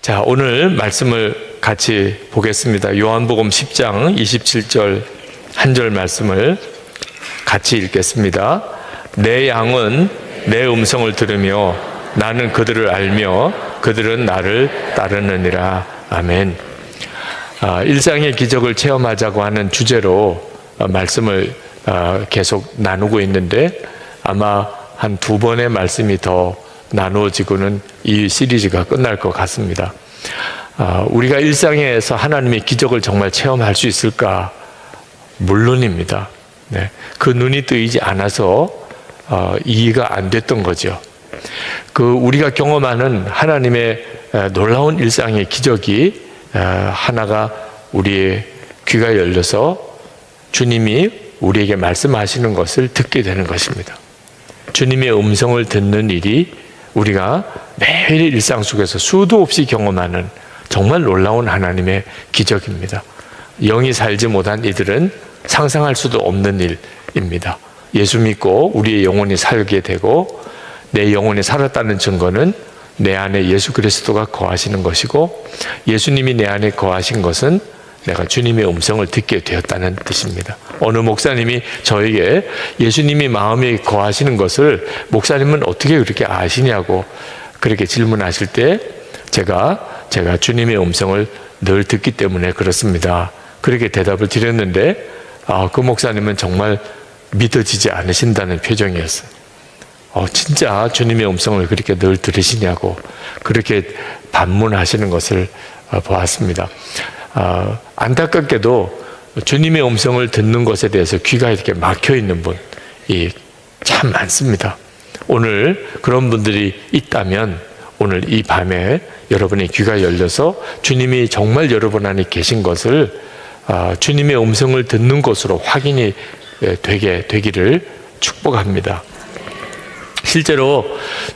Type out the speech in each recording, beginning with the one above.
자, 오늘 말씀을 같이 보겠습니다. 요한복음 10장 27절 한 절 말씀을 같이 읽겠습니다. 내 양은 내 음성을 들으며 나는 그들을 알며 그들은 나를 따르느니라. 아멘. 일상의 기적을 체험하자고 하는 주제로 말씀을 계속 나누고 있는데 아마 한 두 번의 말씀이 더 나누어지고는 이 시리즈가 끝날 것 같습니다. 우리가 일상에서 하나님의 기적을 정말 체험할 수 있을까? 물론입니다. 네. 그 눈이 뜨이지 않아서 이해가 안 됐던 거죠. 우리가 경험하는 하나님의 놀라운 일상의 기적이 하나가 우리의 귀가 열려서 주님이 우리에게 말씀하시는 것을 듣게 되는 것입니다. 주님의 음성을 듣는 일이 우리가 매일 일상 속에서 수도 없이 경험하는 정말 놀라운 하나님의 기적입니다. 영이 살지 못한 이들은 상상할 수도 없는 일입니다. 예수 믿고 우리의 영혼이 살게 되고 내 영혼이 살았다는 증거는 내 안에 예수 그리스도가 거하시는 것이고 예수님이 내 안에 거하신 것은 내가 주님의 음성을 듣게 되었다는 뜻입니다. 어느 목사님이 저에게 예수님이 마음에 거하시는 것을 목사님은 어떻게 그렇게 아시냐고 그렇게 질문하실 때 제가 주님의 음성을 늘 듣기 때문에 그렇습니다. 그렇게 대답을 드렸는데 그 목사님은 정말 믿어지지 않으신다는 표정이었어요. 진짜 주님의 음성을 그렇게 늘 들으시냐고 그렇게 반문하시는 것을 보았습니다. 안타깝게도 주님의 음성을 듣는 것에 대해서 귀가 이렇게 막혀 있는 분이 참 많습니다. 오늘 그런 분들이 있다면 오늘 이 밤에 여러분의 귀가 열려서 주님이 정말 여러분 안에 계신 것을 주님의 음성을 듣는 것으로 확인이 되기를 축복합니다. 실제로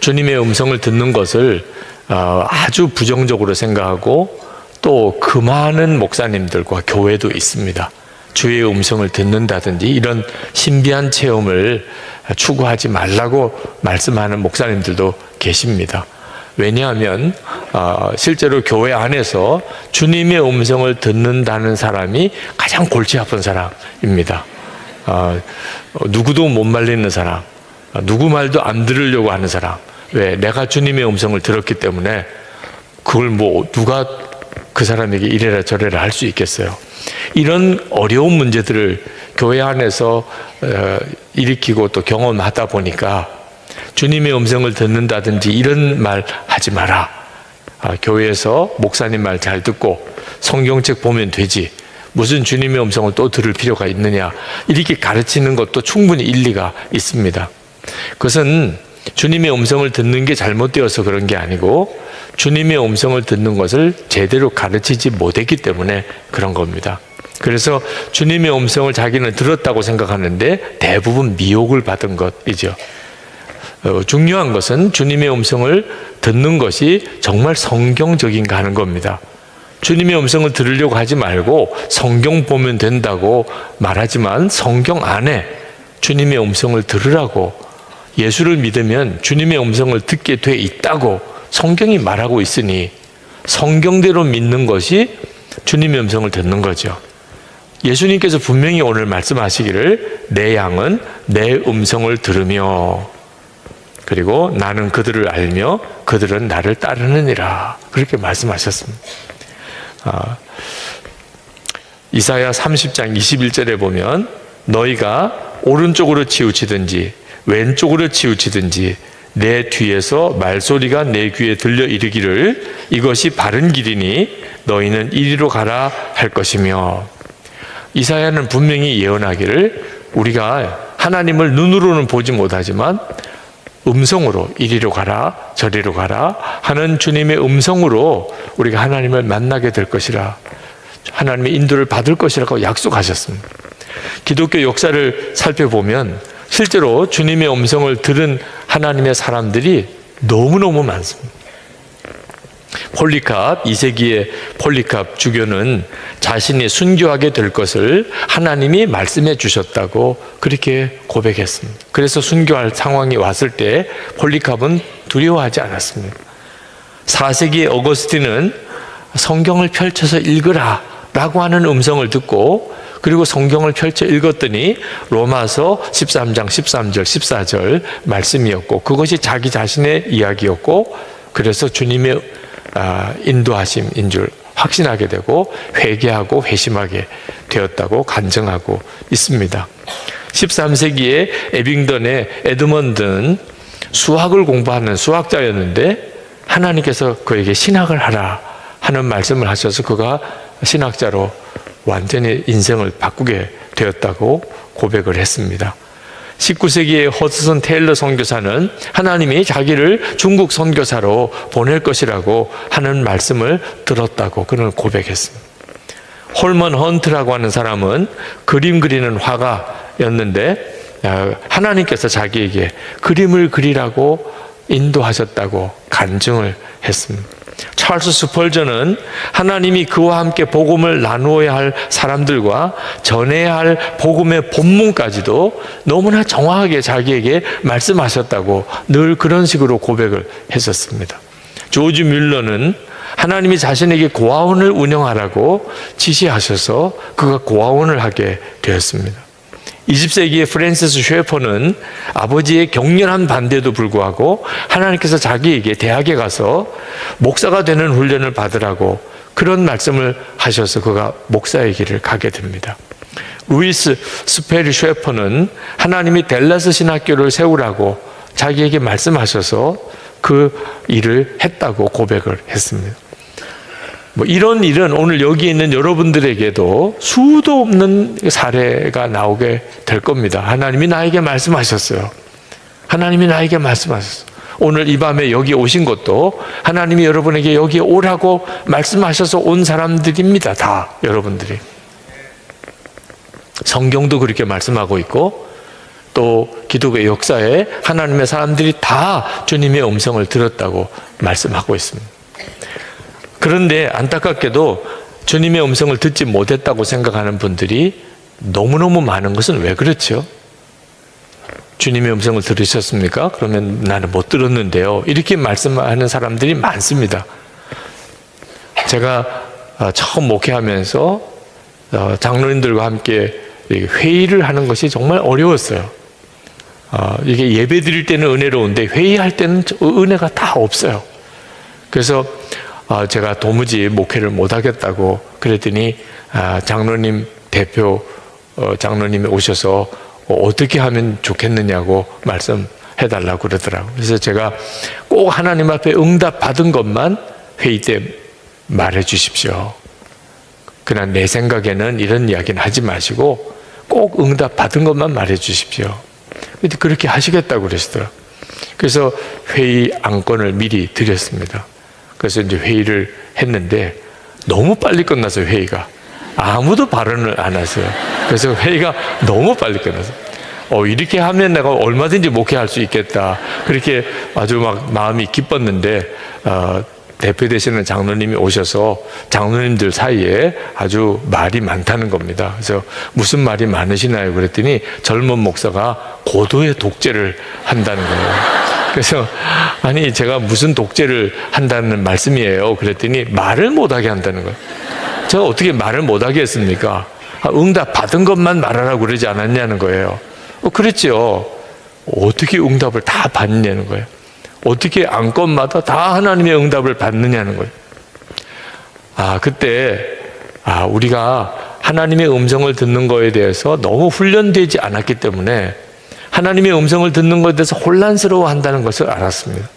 주님의 음성을 듣는 것을 아주 부정적으로 생각하고 또 그 많은 목사님들과 교회도 있습니다. 주의 음성을 듣는다든지 이런 신비한 체험을 추구하지 말라고 말씀하는 목사님들도 계십니다. 왜냐하면 실제로 교회 안에서 주님의 음성을 듣는다는 사람이 가장 골치 아픈 사람입니다. 누구도 못 말리는 사람, 누구 말도 안 들으려고 하는 사람. 왜? 내가 주님의 음성을 들었기 때문에 그걸 누가 그 사람에게 이래라 저래라 할 수 있겠어요. 이런 어려운 문제들을 교회 안에서 일으키고 또 경험하다 보니까 주님의 음성을 듣는다든지 이런 말 하지 마라. 교회에서 목사님 말 잘 듣고 성경책 보면 되지. 무슨 주님의 음성을 또 들을 필요가 있느냐. 이렇게 가르치는 것도 충분히 일리가 있습니다. 그것은 주님의 음성을 듣는 게 잘못되어서 그런 게 아니고 주님의 음성을 듣는 것을 제대로 가르치지 못했기 때문에 그런 겁니다. 그래서 주님의 음성을 자기는 들었다고 생각하는데 대부분 미혹을 받은 것이죠. 중요한 것은 주님의 음성을 듣는 것이 정말 성경적인가 하는 겁니다. 주님의 음성을 들으려고 하지 말고 성경 보면 된다고 말하지만 성경 안에 주님의 음성을 들으라고 예수를 믿으면 주님의 음성을 듣게 돼 있다고 성경이 말하고 있으니 성경대로 믿는 것이 주님의 음성을 듣는 거죠. 예수님께서 분명히 오늘 말씀하시기를 내 양은 내 음성을 들으며 그리고 나는 그들을 알며 그들은 나를 따르느니라 그렇게 말씀하셨습니다. 이사야 30장 21절에 보면 너희가 오른쪽으로 치우치든지 왼쪽으로 치우치든지 내 뒤에서 말소리가 내 귀에 들려 이르기를 이것이 바른 길이니 너희는 이리로 가라 할 것이며 이사야는 분명히 예언하기를 우리가 하나님을 눈으로는 보지 못하지만 음성으로 이리로 가라 저리로 가라 하는 주님의 음성으로 우리가 하나님을 만나게 될 것이라 하나님의 인도를 받을 것이라고 약속하셨습니다. 기독교 역사를 살펴보면 실제로 주님의 음성을 들은 하나님의 사람들이 너무너무 많습니다. 폴리캅, 2세기의 폴리캅 주교는 자신이 순교하게 될 것을 하나님이 말씀해 주셨다고 그렇게 고백했습니다. 그래서 순교할 상황이 왔을 때 폴리캅은 두려워하지 않았습니다. 4세기 어거스틴은 성경을 펼쳐서 읽으라 라고 하는 음성을 듣고 그리고 성경을 펼쳐 읽었더니 로마서 13장 13절 14절 말씀이었고 그것이 자기 자신의 이야기였고 그래서 주님의 인도하심인 줄 확신하게 되고 회개하고 회심하게 되었다고 간증하고 있습니다. 13세기에 에빙던의 에드먼드는 수학을 공부하는 수학자였는데 하나님께서 그에게 신학을 하라 하는 말씀을 하셔서 그가 신학자로 완전히 인생을 바꾸게 되었다고 고백을 했습니다. 19세기의 허드슨 테일러 선교사는 하나님이 자기를 중국 선교사로 보낼 것이라고 하는 말씀을 들었다고 그는 고백했습니다. 홀먼 헌트라고 하는 사람은 그림 그리는 화가였는데 하나님께서 자기에게 그림을 그리라고 인도하셨다고 간증을 했습니다. 찰스 스펄전은 하나님이 그와 함께 복음을 나누어야 할 사람들과 전해야 할 복음의 본문까지도 너무나 정확하게 자기에게 말씀하셨다고 늘 그런 식으로 고백을 했었습니다. 조지 뮬러는 하나님이 자신에게 고아원을 운영하라고 지시하셔서 그가 고아원을 하게 되었습니다. 20세기의 프랜시스 셰퍼는 아버지의 격렬한 반대에도 불구하고 하나님께서 자기에게 대학에 가서 목사가 되는 훈련을 받으라고 그런 말씀을 하셔서 그가 목사의 길을 가게 됩니다. 루이스 스페리 셰퍼는 하나님이 댈러스 신학교를 세우라고 자기에게 말씀하셔서 그 일을 했다고 고백을 했습니다. 이런 일은 오늘 여기 있는 여러분들에게도 수도 없는 사례가 나오게 될 겁니다. 하나님이 나에게 말씀하셨어요. 하나님이 나에게 말씀하셨어요. 오늘 이 밤에 여기 오신 것도 하나님이 여러분에게 여기 오라고 말씀하셔서 온 사람들입니다. 다 여러분들이. 성경도 그렇게 말씀하고 있고 또 기독의 역사에 하나님의 사람들이 다 주님의 음성을 들었다고 말씀하고 있습니다. 그런데 안타깝게도 주님의 음성을 듣지 못했다고 생각하는 분들이 너무너무 많은 것은 왜 그렇죠? 주님의 음성을 들으셨습니까? 그러면 나는 못 들었는데요. 이렇게 말씀하는 사람들이 많습니다. 제가 처음 목회하면서 장로님들과 함께 회의를 하는 것이 정말 어려웠어요. 이게 예배 드릴 때는 은혜로운데 회의할 때는 은혜가 다 없어요. 그래서 제가 도무지 목회를 못하겠다고 그랬더니 장로님 대표 장로님이 오셔서 어떻게 하면 좋겠느냐고 말씀해달라고 그러더라고요. 그래서 제가 꼭 하나님 앞에 응답 받은 것만 회의 때 말해 주십시오. 그냥 내 생각에는 이런 이야기는 하지 마시고 꼭 응답 받은 것만 말해 주십시오. 근데 그렇게 하시겠다고 그러시더라고요. 그래서 회의 안건을 미리 드렸습니다. 그래서 이제 회의를 했는데 너무 빨리 끝나서 회의가 아무도 발언을 안 하세요. 그래서 회의가 너무 빨리 끝나서 이렇게 하면 내가 얼마든지 목회할 수 있겠다. 그렇게 아주 막 마음이 기뻤는데 대표 되시는 장로님이 오셔서 장로님들 사이에 아주 말이 많다는 겁니다. 그래서 무슨 말이 많으시나요? 그랬더니 젊은 목사가 고도의 독재를 한다는 거예요. 그래서 아니 제가 무슨 독재를 한다는 말씀이에요. 그랬더니 말을 못하게 한다는 거예요. 제가 어떻게 말을 못하게 했습니까? 응답 받은 것만 말하라고 그러지 않았냐는 거예요. 그랬죠. 어떻게 응답을 다 받느냐는 거예요. 어떻게 안건마다 다 하나님의 응답을 받느냐는 거예요. 그때 우리가 하나님의 음성을 듣는 거에 대해서 너무 훈련되지 않았기 때문에 하나님의 음성을 듣는 것에 대해서 혼란스러워 한다는 것을 알았습니다.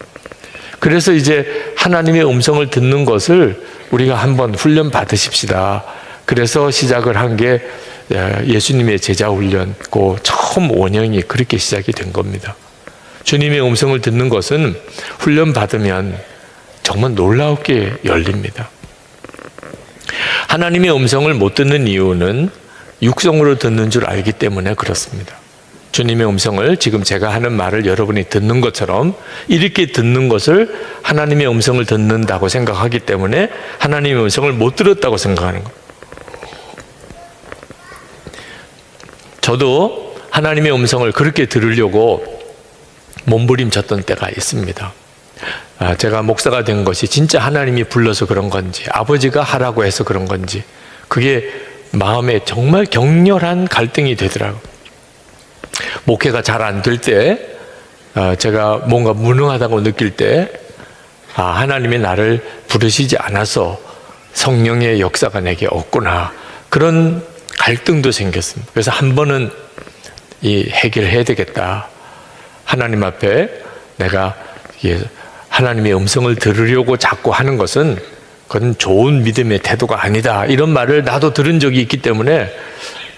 그래서 이제 하나님의 음성을 듣는 것을 우리가 한번 훈련 받으십시다. 그래서 시작을 한 게 예수님의 제자 훈련, 그 처음 원형이 그렇게 시작이 된 겁니다. 주님의 음성을 듣는 것은 훈련 받으면 정말 놀랍게 열립니다. 하나님의 음성을 못 듣는 이유는 육성으로 듣는 줄 알기 때문에 그렇습니다. 주님의 음성을 지금 제가 하는 말을 여러분이 듣는 것처럼 이렇게 듣는 것을 하나님의 음성을 듣는다고 생각하기 때문에 하나님의 음성을 못 들었다고 생각하는 것. 저도 하나님의 음성을 그렇게 들으려고 몸부림쳤던 때가 있습니다. 제가 목사가 된 것이 진짜 하나님이 불러서 그런 건지 아버지가 하라고 해서 그런 건지 그게 마음에 정말 격렬한 갈등이 되더라고요. 목회가 잘 안 될 때 제가 뭔가 무능하다고 느낄 때 하나님이 나를 부르시지 않아서 성령의 역사가 내게 없구나, 그런 갈등도 생겼습니다. 그래서 한 번은 해결해야 되겠다. 하나님 앞에 내가 하나님의 음성을 들으려고 자꾸 하는 것은 그건 좋은 믿음의 태도가 아니다, 이런 말을 나도 들은 적이 있기 때문에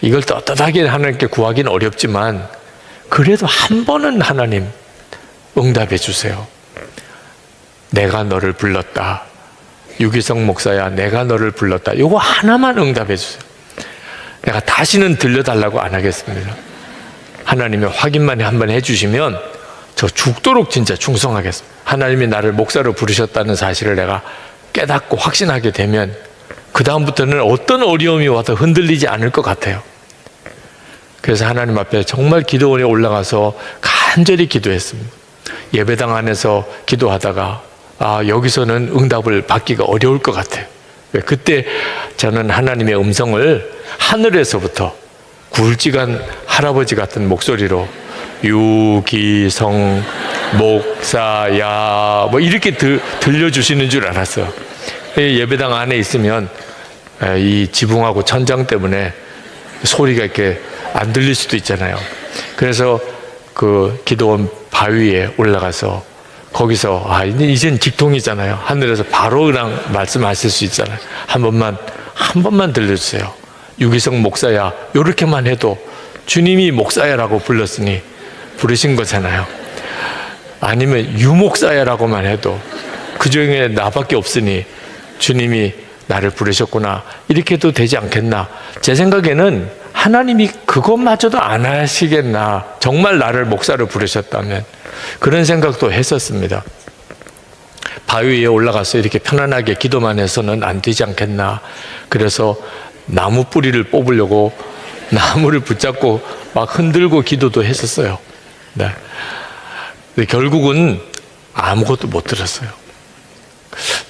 이걸 떳떳하게 하나님께 구하기는 어렵지만 그래도 한 번은 하나님 응답해 주세요. 내가 너를 불렀다. 유기성 목사야, 내가 너를 불렀다. 이거 하나만 응답해 주세요. 내가 다시는 들려달라고 안 하겠습니다. 하나님이 확인만 한번 해주시면 저 죽도록 진짜 충성하겠습니다. 하나님이 나를 목사로 부르셨다는 사실을 내가 깨닫고 확신하게 되면 그 다음부터는 어떤 어려움이 와도 흔들리지 않을 것 같아요. 그래서 하나님 앞에 정말 기도원에 올라가서 간절히 기도했습니다. 예배당 안에서 기도하다가 여기서는 응답을 받기가 어려울 것 같아요. 그때 저는 하나님의 음성을 하늘에서부터 굵직한 할아버지 같은 목소리로 유기성 목사야 뭐 이렇게 들려주시는 줄 알았어요. 예배당 안에 있으면 이 지붕하고 천장 때문에 소리가 이렇게 안 들릴 수도 있잖아요. 그래서 그 기도원 바위에 올라가서 거기서 이젠 직통이잖아요. 하늘에서 바로 그냥 말씀하실 수 있잖아요. 한 번만 들려주세요. 유기성 목사야, 요렇게만 해도 주님이 목사야라고 불렀으니 부르신 거잖아요. 아니면 유목사야라고만 해도 그 중에 나밖에 없으니 주님이 나를 부르셨구나, 이렇게 해도 되지 않겠나. 제 생각에는 하나님이 그것마저도 안 하시겠나, 정말 나를 목사로 부르셨다면. 그런 생각도 했었습니다. 바위 위에 올라가서 이렇게 편안하게 기도만 해서는 안 되지 않겠나. 그래서 나무 뿌리를 뽑으려고 나무를 붙잡고 막 흔들고 기도도 했었어요. 네. 근데 결국은 아무것도 못 들었어요.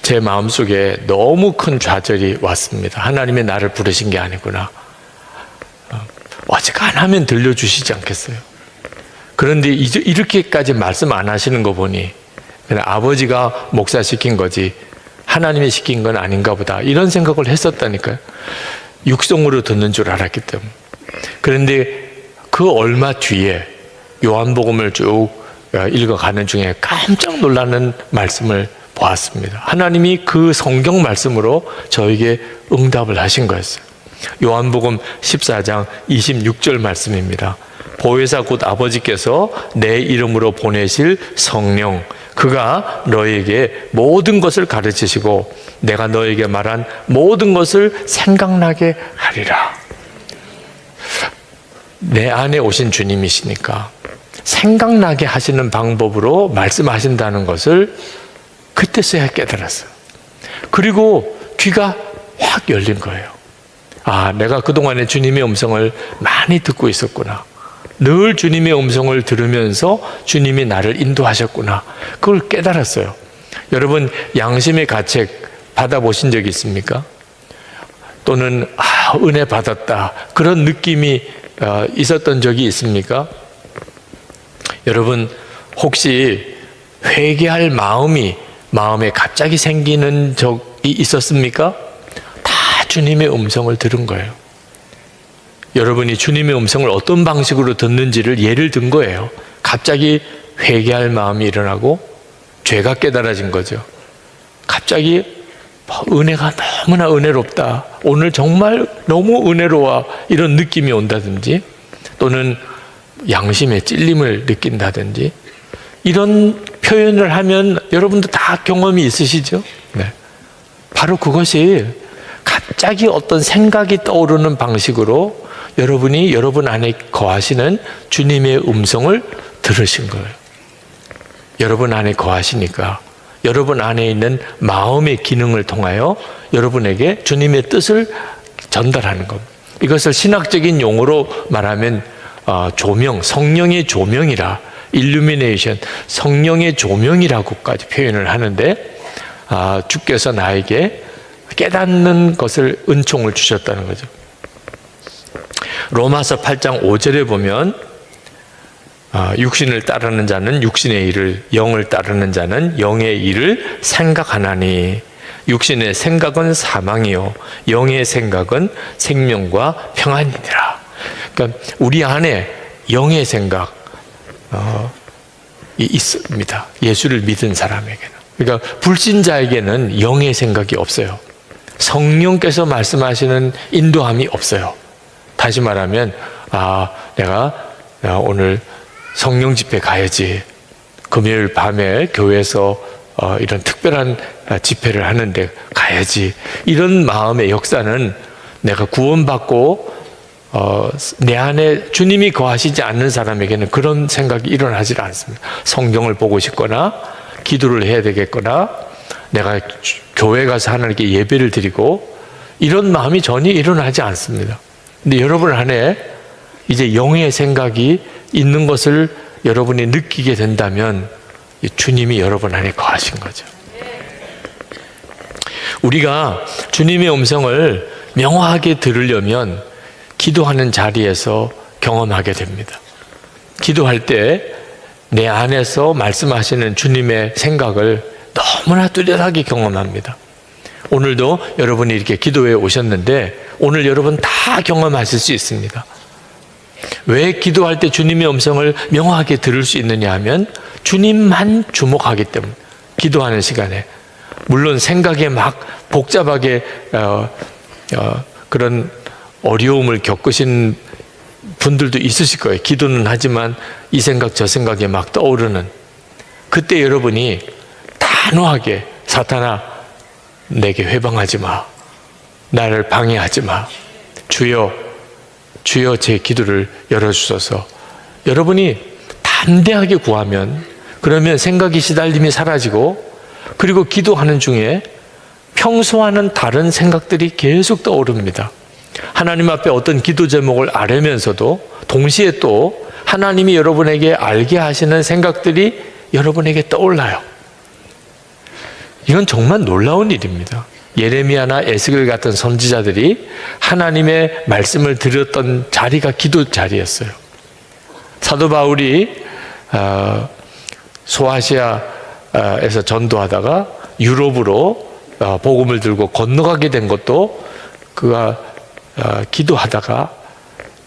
제 마음속에 너무 큰 좌절이 왔습니다. 하나님이 나를 부르신 게 아니구나. 어지간하면 들려주시지 않겠어요. 그런데 이제 이렇게까지 말씀 안 하시는 거 보니 그냥 아버지가 목사 시킨 거지 하나님이 시킨 건 아닌가 보다, 이런 생각을 했었다니까요. 육성으로 듣는 줄 알았기 때문에. 그런데 그 얼마 뒤에 요한복음을 쭉 읽어가는 중에 깜짝 놀라는 말씀을 보았습니다. 하나님이 그 성경 말씀으로 저에게 응답을 하신 거였어요. 요한복음 14장 26절 말씀입니다. 보혜사 곧 아버지께서 내 이름으로 보내실 성령, 그가 너에게 모든 것을 가르치시고 내가 너에게 말한 모든 것을 생각나게 하리라. 내 안에 오신 주님이시니까 생각나게 하시는 방법으로 말씀하신다는 것을 그때서야 깨달았어요. 그리고 귀가 확 열린 거예요. 내가 그동안에 주님의 음성을 많이 듣고 있었구나. 늘 주님의 음성을 들으면서 주님이 나를 인도하셨구나. 그걸 깨달았어요. 여러분, 양심의 가책 받아보신 적 있습니까? 또는 은혜 받았다, 그런 느낌이 있었던 적이 있습니까? 여러분, 혹시 회개할 마음에 갑자기 생기는 적이 있었습니까? 다 주님의 음성을 들은 거예요. 여러분이 주님의 음성을 어떤 방식으로 듣는지를 예를 든 거예요. 갑자기 회개할 마음이 일어나고 죄가 깨달아진 거죠. 갑자기 은혜가 너무나 은혜롭다, 오늘 정말 너무 은혜로워, 이런 느낌이 온다든지, 또는 양심의 찔림을 느낀다든지, 이런 표현을 하면 여러분도 다 경험이 있으시죠? 네. 바로 그것이 갑자기 어떤 생각이 떠오르는 방식으로 여러분이 여러분 안에 거하시는 주님의 음성을 들으신 거예요. 여러분 안에 거하시니까 여러분 안에 있는 마음의 기능을 통하여 여러분에게 주님의 뜻을 전달하는 겁니다. 이것을 신학적인 용어로 말하면 조명, 성령의 조명이라 일루미네이션, 성령의 조명이라고까지 표현을 하는데, 주께서 나에게 깨닫는 것을 은총을 주셨다는 거죠. 로마서 8장 5절에 보면 육신을 따르는 자는 육신의 일을, 영을 따르는 자는 영의 일을 생각하나니 육신의 생각은 사망이요 영의 생각은 생명과 평안이니라. 그러니까 우리 안에 영의 생각 있습니다. 예수를 믿은 사람에게는. 그러니까 불신자에게는 영의 생각이 없어요. 성령께서 말씀하시는 인도함이 없어요. 다시 말하면 내가 오늘 성령 집회 가야지. 금요일 밤에 교회에서 이런 특별한 집회를 하는데 가야지. 이런 마음의 역사는 내가 구원받고 내 안에 주님이 거하시지 않는 사람에게는 그런 생각이 일어나지 않습니다. 성경을 보고 싶거나 기도를 해야 되겠거나 내가 교회 가서 하나님께 예배를 드리고 이런 마음이 전혀 일어나지 않습니다. 근데 여러분 안에 이제 영의 생각이 있는 것을 여러분이 느끼게 된다면 주님이 여러분 안에 거하신 거죠. 우리가 주님의 음성을 명확하게 들으려면 기도하는 자리에서 경험하게 됩니다. 기도할 때 내 안에서 말씀하시는 주님의 생각을 너무나 뚜렷하게 경험합니다. 오늘도 여러분이 이렇게 기도에 오셨는데 오늘 여러분 다 경험하실 수 있습니다. 왜 기도할 때 주님의 음성을 명확하게 들을 수 있느냐 하면 주님만 주목하기 때문에. 기도하는 시간에 물론 생각에 막 복잡하게 그런 어려움을 겪으신 분들도 있으실 거예요. 기도는 하지만 이 생각 저 생각에 막 떠오르는 그때 여러분이 단호하게 사탄아 내게 회방하지 마. 나를 방해하지 마. 주여 제 기도를 열어주소서. 여러분이 담대하게 구하면 그러면 생각이 시달림이 사라지고 그리고 기도하는 중에 평소와는 다른 생각들이 계속 떠오릅니다. 하나님 앞에 어떤 기도 제목을 아뢰면서도 동시에 또 하나님이 여러분에게 알게 하시는 생각들이 여러분에게 떠올라요. 이건 정말 놀라운 일입니다. 예레미야나 에스겔 같은 선지자들이 하나님의 말씀을 들었던 자리가 기도 자리였어요. 사도 바울이 소아시아에서 전도하다가 유럽으로 복음을 들고 건너가게 된 것도 그가 기도하다가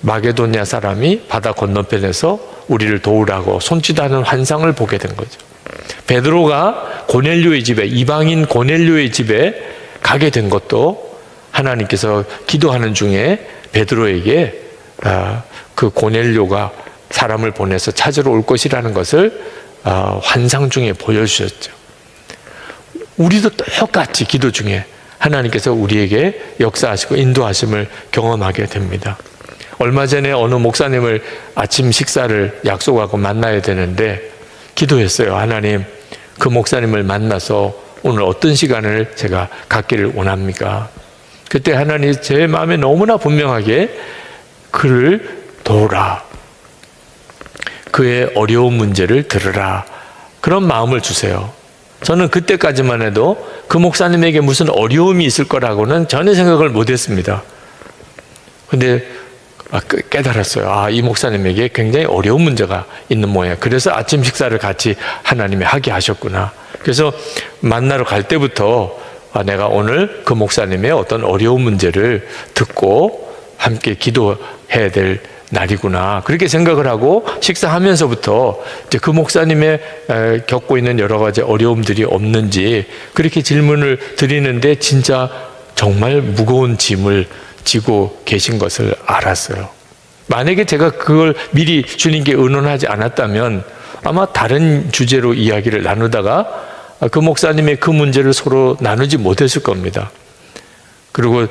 마게도냐 사람이 바다 건너편에서 우리를 도우라고 손짓하는 환상을 보게 된 거죠. 베드로가 고넬료의 집에, 이방인 고넬료의 집에 가게 된 것도 하나님께서 기도하는 중에 베드로에게 그 고넬료가 사람을 보내서 찾으러 올 것이라는 것을 환상 중에 보여주셨죠. 우리도 똑같이 기도 중에 하나님께서 우리에게 역사하시고 인도하심을 경험하게 됩니다. 얼마 전에 어느 목사님을 아침 식사를 약속하고 만나야 되는데 기도했어요. 하나님, 그 목사님을 만나서 오늘 어떤 시간을 제가 갖기를 원합니까? 그때 하나님 제 마음에 너무나 분명하게 그를 도우라. 그의 어려운 문제를 들으라. 그런 마음을 주세요. 저는 그때까지만 해도 그 목사님에게 무슨 어려움이 있을 거라고는 전혀 생각을 못했습니다. 근데 깨달았어요. 이 목사님에게 굉장히 어려운 문제가 있는 모양. 그래서 아침 식사를 같이 하나님이 하게 하셨구나. 그래서 만나러 갈 때부터 내가 오늘 그 목사님의 어떤 어려운 문제를 듣고 함께 기도해야 될 날이구나. 그렇게 생각을 하고 식사하면서부터 이제 그 목사님의 겪고 있는 여러 가지 어려움들이 없는지 그렇게 질문을 드리는데 진짜 정말 무거운 짐을 지고 계신 것을 알았어요. 만약에 제가 그걸 미리 주님께 의논하지 않았다면 아마 다른 주제로 이야기를 나누다가 그 목사님의 그 문제를 서로 나누지 못했을 겁니다. 그리고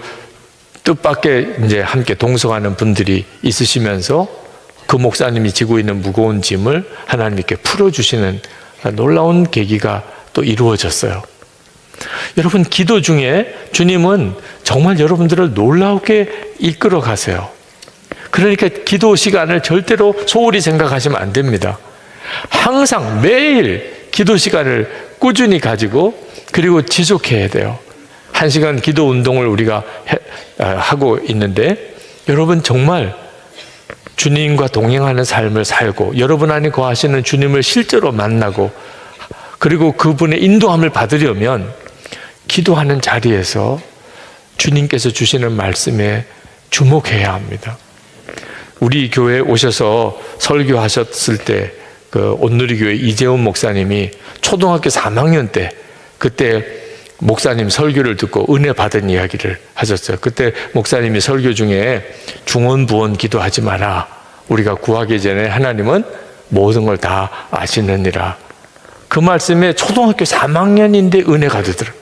뜻밖의 이제 함께 동성하는 분들이 있으시면서 그 목사님이 지고 있는 무거운 짐을 하나님께 풀어주시는 놀라운 계기가 또 이루어졌어요. 여러분, 기도 중에 주님은 정말 여러분들을 놀랍게 이끌어 가세요. 그러니까 기도 시간을 절대로 소홀히 생각하시면 안 됩니다. 항상 매일 기도 시간을 꾸준히 가지고 그리고 지속해야 돼요. 1시간 기도 운동을 우리가 하고 있는데 여러분 정말 주님과 동행하는 삶을 살고 여러분 안에 거하시는 주님을 실제로 만나고 그리고 그분의 인도함을 받으려면 기도하는 자리에서 주님께서 주시는 말씀에 주목해야 합니다. 우리 교회에 오셔서 설교하셨을 때 그 온누리교회 이재훈 목사님이 초등학교 3학년 때 그때 목사님 설교를 듣고 은혜 받은 이야기를 하셨어요. 그때 목사님이 설교 중에 중언부언 기도하지 마라. 우리가 구하기 전에 하나님은 모든 걸 다 아시느니라. 그 말씀에 초등학교 3학년인데 은혜가 되더라고요.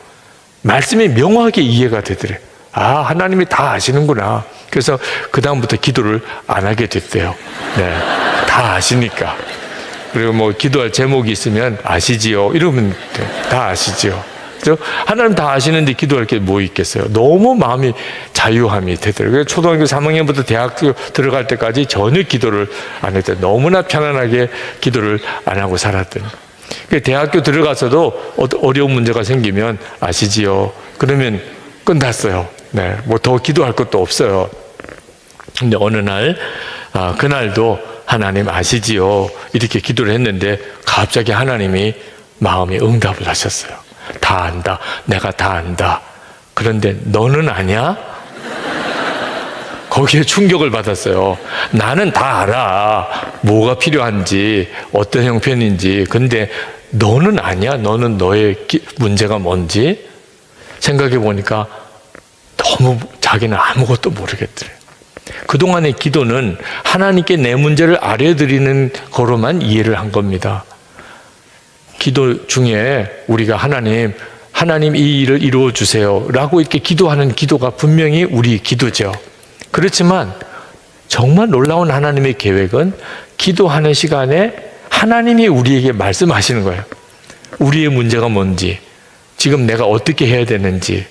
말씀이 명확하게 이해가 되더래요. 아, 하나님이 다 아시는구나. 그래서 그 다음부터 기도를 안 하게 됐대요. 네, 다 아시니까. 그리고 뭐 기도할 제목이 있으면 아시지요 이러면 다 아시지요. 그래서 하나님 다 아시는데 기도할 게 뭐 있겠어요. 너무 마음이 자유함이 되더라고요. 초등학교 3학년부터 대학교 들어갈 때까지 전혀 기도를 안 했대요. 너무나 편안하게 기도를 안 하고 살았더니 대학교 들어가서도 어려운 문제가 생기면 아시지요 그러면 끝났어요. 네, 뭐 더 기도할 것도 없어요. 근데 어느 날 그날도 하나님 아시지요 이렇게 기도를 했는데 갑자기 하나님이 마음에 응답을 하셨어요. 다 안다. 내가 다 안다. 그런데 너는 아냐? 거기에 충격을 받았어요. 나는 다 알아. 뭐가 필요한지 어떤 형편인지. 근데 너는 아냐? 너는 너의 문제가 뭔지? 생각해 보니까 너무 자기는 아무것도 모르겠더래요. 그동안의 기도는 하나님께 내 문제를 알려드리는 거로만 이해를 한 겁니다. 기도 중에 우리가 하나님 이 일을 이루어 주세요 라고 이렇게 기도하는 기도가 분명히 우리 기도죠. 그렇지만 정말 놀라운 하나님의 계획은 기도하는 시간에 하나님이 우리에게 말씀하시는 거예요. 우리의 문제가 뭔지, 지금 내가 어떻게 해야 되는지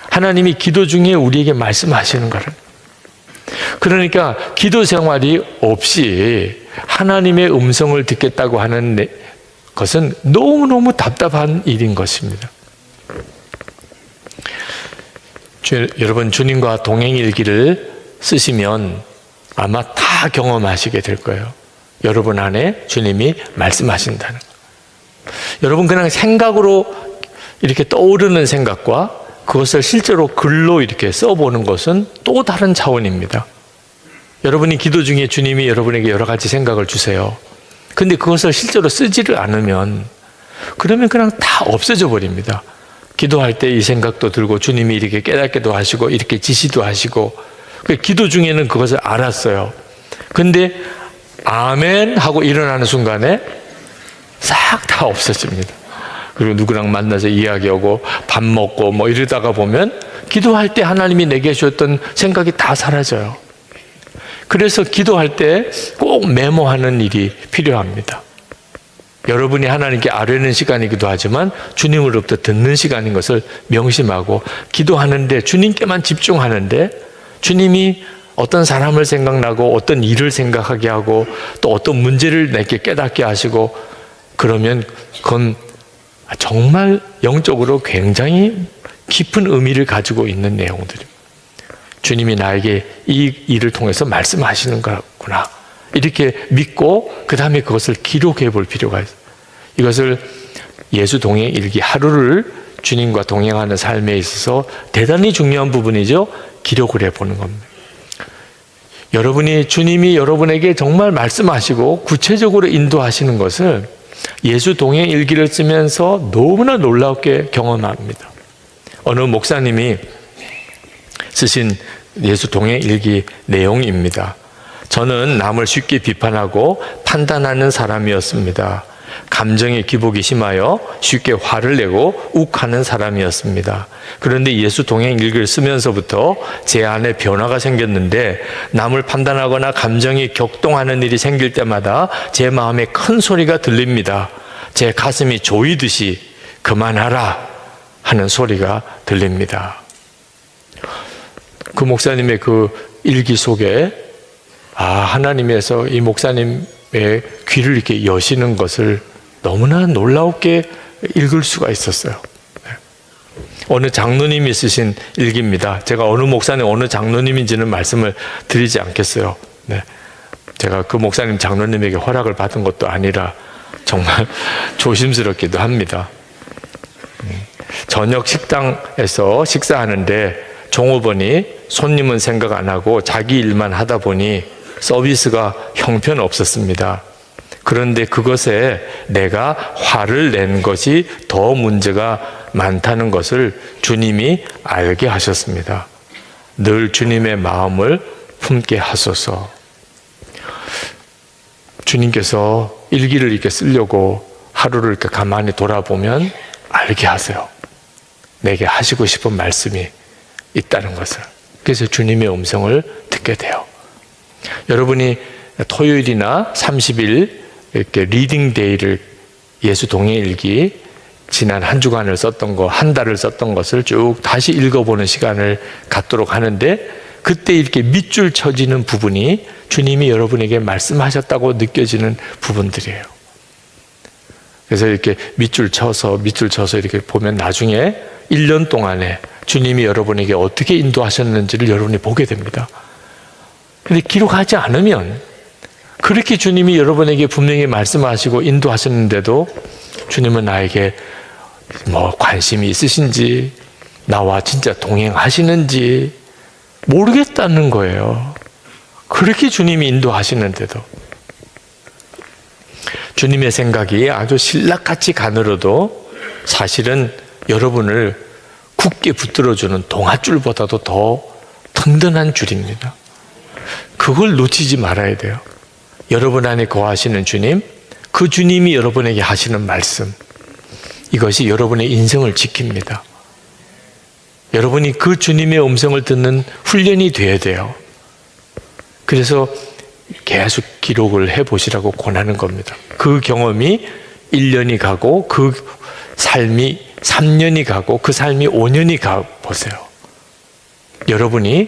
하나님이 기도 중에 우리에게 말씀하시는 거예요. 그러니까 기도 생활이 없이 하나님의 음성을 듣겠다고 하는 것은 너무너무 답답한 일인 것입니다. 여러분 주님과 동행일기를 쓰시면 아마 다 경험하시게 될 거예요. 여러분 안에 주님이 말씀하신다는 거. 여러분 그냥 생각으로 이렇게 떠오르는 생각과 그것을 실제로 글로 이렇게 써보는 것은 또 다른 차원입니다. 여러분이 기도 중에 주님이 여러분에게 여러 가지 생각을 주세요. 근데 그것을 실제로 쓰지를 않으면 그러면 그냥 다 없어져 버립니다. 기도할 때 이 생각도 들고 주님이 이렇게 깨닫게도 하시고 이렇게 지시도 하시고 기도 중에는 그것을 알았어요. 근데 아멘 하고 일어나는 순간에 싹 다 없어집니다. 그리고 누구랑 만나서 이야기하고 밥 먹고 뭐 이러다가 보면 기도할 때 하나님이 내게 주셨던 생각이 다 사라져요. 그래서 기도할 때 꼭 메모하는 일이 필요합니다. 여러분이 하나님께 아뢰는 시간이기도 하지만 주님으로부터 듣는 시간인 것을 명심하고 기도하는데 주님께만 집중하는데 주님이 어떤 사람을 생각나고 어떤 일을 생각하게 하고 또 어떤 문제를 내게 깨닫게 하시고 그러면 그건 정말 영적으로 굉장히 깊은 의미를 가지고 있는 내용들입니다. 주님이 나에게 이 일을 통해서 말씀하시는 거구나 이렇게 믿고 그 다음에 그것을 기록해 볼 필요가 있어요. 이것을 예수 동행 일기 하루를 주님과 동행하는 삶에 있어서 대단히 중요한 부분이죠. 기록을 해보는 겁니다. 여러분이 주님이 여러분에게 정말 말씀하시고 구체적으로 인도하시는 것을 예수 동행 일기를 쓰면서 너무나 놀랍게 경험합니다. 어느 목사님이 쓰신 예수 동행 일기 내용입니다. 저는 남을 쉽게 비판하고 판단하는 사람이었습니다. 감정의 기복이 심하여 쉽게 화를 내고 욱하는 사람이었습니다. 그런데 예수 동행 일기를 쓰면서부터 제 안에 변화가 생겼는데 남을 판단하거나 감정이 격동하는 일이 생길 때마다 제 마음에 큰 소리가 들립니다. 제 가슴이 조이듯이 그만하라 하는 소리가 들립니다. 그 목사님의 그 일기 속에 하나님에서 이 목사님 귀를 이렇게 여시는 것을 너무나 놀랍게 읽을 수가 있었어요. 어느 장로님이 쓰신 일기입니다. 제가 어느 목사님, 어느 장로님인지는 말씀을 드리지 않겠어요. 제가 그 목사님 장로님에게 허락을 받은 것도 아니라 정말 조심스럽기도 합니다. 저녁 식당에서 식사하는데 종업원이 손님은 생각 안 하고 자기 일만 하다 보니 서비스가 형편없었습니다. 그런데 그것에 내가 화를 낸 것이 더 문제가 많다는 것을 주님이 알게 하셨습니다. 늘 주님의 마음을 품게 하소서. 주님께서 일기를 이렇게 쓰려고 하루를 이렇게 가만히 돌아보면 알게 하세요. 내게 하시고 싶은 말씀이 있다는 것을. 그래서 주님의 음성을 듣게 돼요. 여러분이 토요일이나 30일 이렇게 리딩 데이를 예수 동행일기 지난 한 주간을 썼던 거, 한 달을 썼던 것을 쭉 다시 읽어보는 시간을 갖도록 하는데, 그때 이렇게 밑줄 쳐지는 부분이 주님이 여러분에게 말씀하셨다고 느껴지는 부분들이에요. 그래서 이렇게 밑줄 쳐서 이렇게 보면 나중에 1년 동안에 주님이 여러분에게 어떻게 인도하셨는지를 여러분이 보게 됩니다. 근데 기록하지 않으면, 그렇게 주님이 여러분에게 분명히 말씀하시고 인도하셨는데도 주님은 나에게 관심이 있으신지, 나와 진짜 동행하시는지 모르겠다는 거예요. 그렇게 주님이 인도하시는데도. 주님의 생각이 아주 신락같이 가늘어도 사실은 여러분을 굳게 붙들어주는 동아줄보다도 더 든든한 줄입니다. 그걸 놓치지 말아야 돼요. 여러분 안에 거하시는 주님, 그 주님이 여러분에게 하시는 말씀, 이것이 여러분의 인생을 지킵니다. 여러분이 그 주님의 음성을 듣는 훈련이 돼야 돼요. 그래서 계속 기록을 해보시라고 권하는 겁니다. 그 경험이 1년이 가고 그 삶이 3년이 가고 그 삶이 5년이 가보세요. 여러분이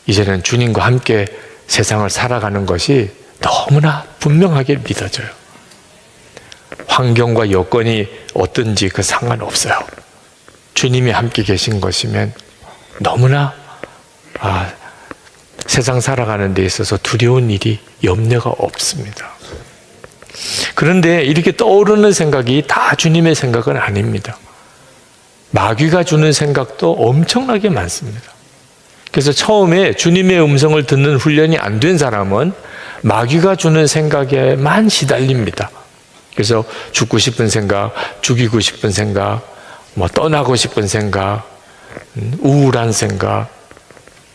이제는 주님과 함께 세상을 살아가는 것이 너무나 분명하게 믿어져요. 환경과 여건이 어떤지 그 상관없어요. 주님이 함께 계신 것이면 너무나 세상 살아가는 데 있어서 두려운 일이, 염려가 없습니다. 그런데 이렇게 떠오르는 생각이 다 주님의 생각은 아닙니다. 마귀가 주는 생각도 엄청나게 많습니다. 그래서 처음에 주님의 음성을 듣는 훈련이 안 된 사람은 마귀가 주는 생각에만 시달립니다. 그래서 죽고 싶은 생각, 죽이고 싶은 생각, 떠나고 싶은 생각, 우울한 생각,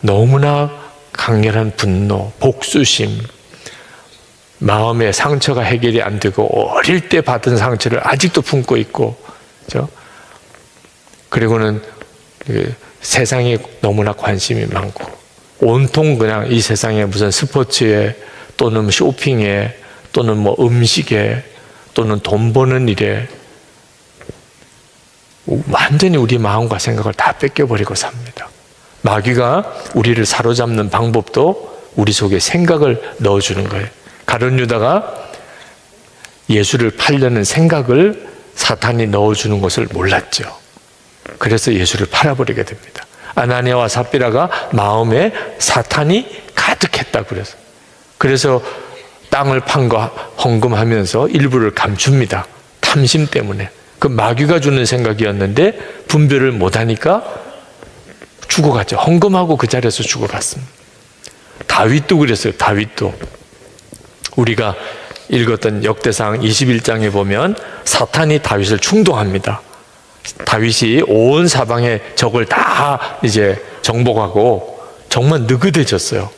너무나 강렬한 분노, 복수심, 마음의 상처가 해결이 안 되고 어릴 때 받은 상처를 아직도 품고 있고, 그렇죠? 그리고는 세상에 너무나 관심이 많고, 온통 그냥 이 세상에 무슨 스포츠에 또는 쇼핑에 또는 음식에 또는 돈 버는 일에 완전히 우리 마음과 생각을 다 뺏겨버리고 삽니다. 마귀가 우리를 사로잡는 방법도 우리 속에 생각을 넣어주는 거예요. 가룟 유다가 예수를 팔려는 생각을 사탄이 넣어주는 것을 몰랐죠. 그래서 예수를 팔아버리게 됩니다. 아나니아와 삽비라가 마음에 사탄이 가득했다 그래서 땅을 판 거 헌금하면서 일부를 감춥니다. 탐심 때문에. 그 마귀가 주는 생각이었는데 분별을 못하니까 죽어갔죠. 헌금하고 그 자리에서 죽어갔습니다. 다윗도 그랬어요. 다윗도. 우리가 읽었던 역대상 21장에 보면 사탄이 다윗을 충동합니다. 다윗이 온 사방의 적을 다 이제 정복하고 정말 느긋해졌어요.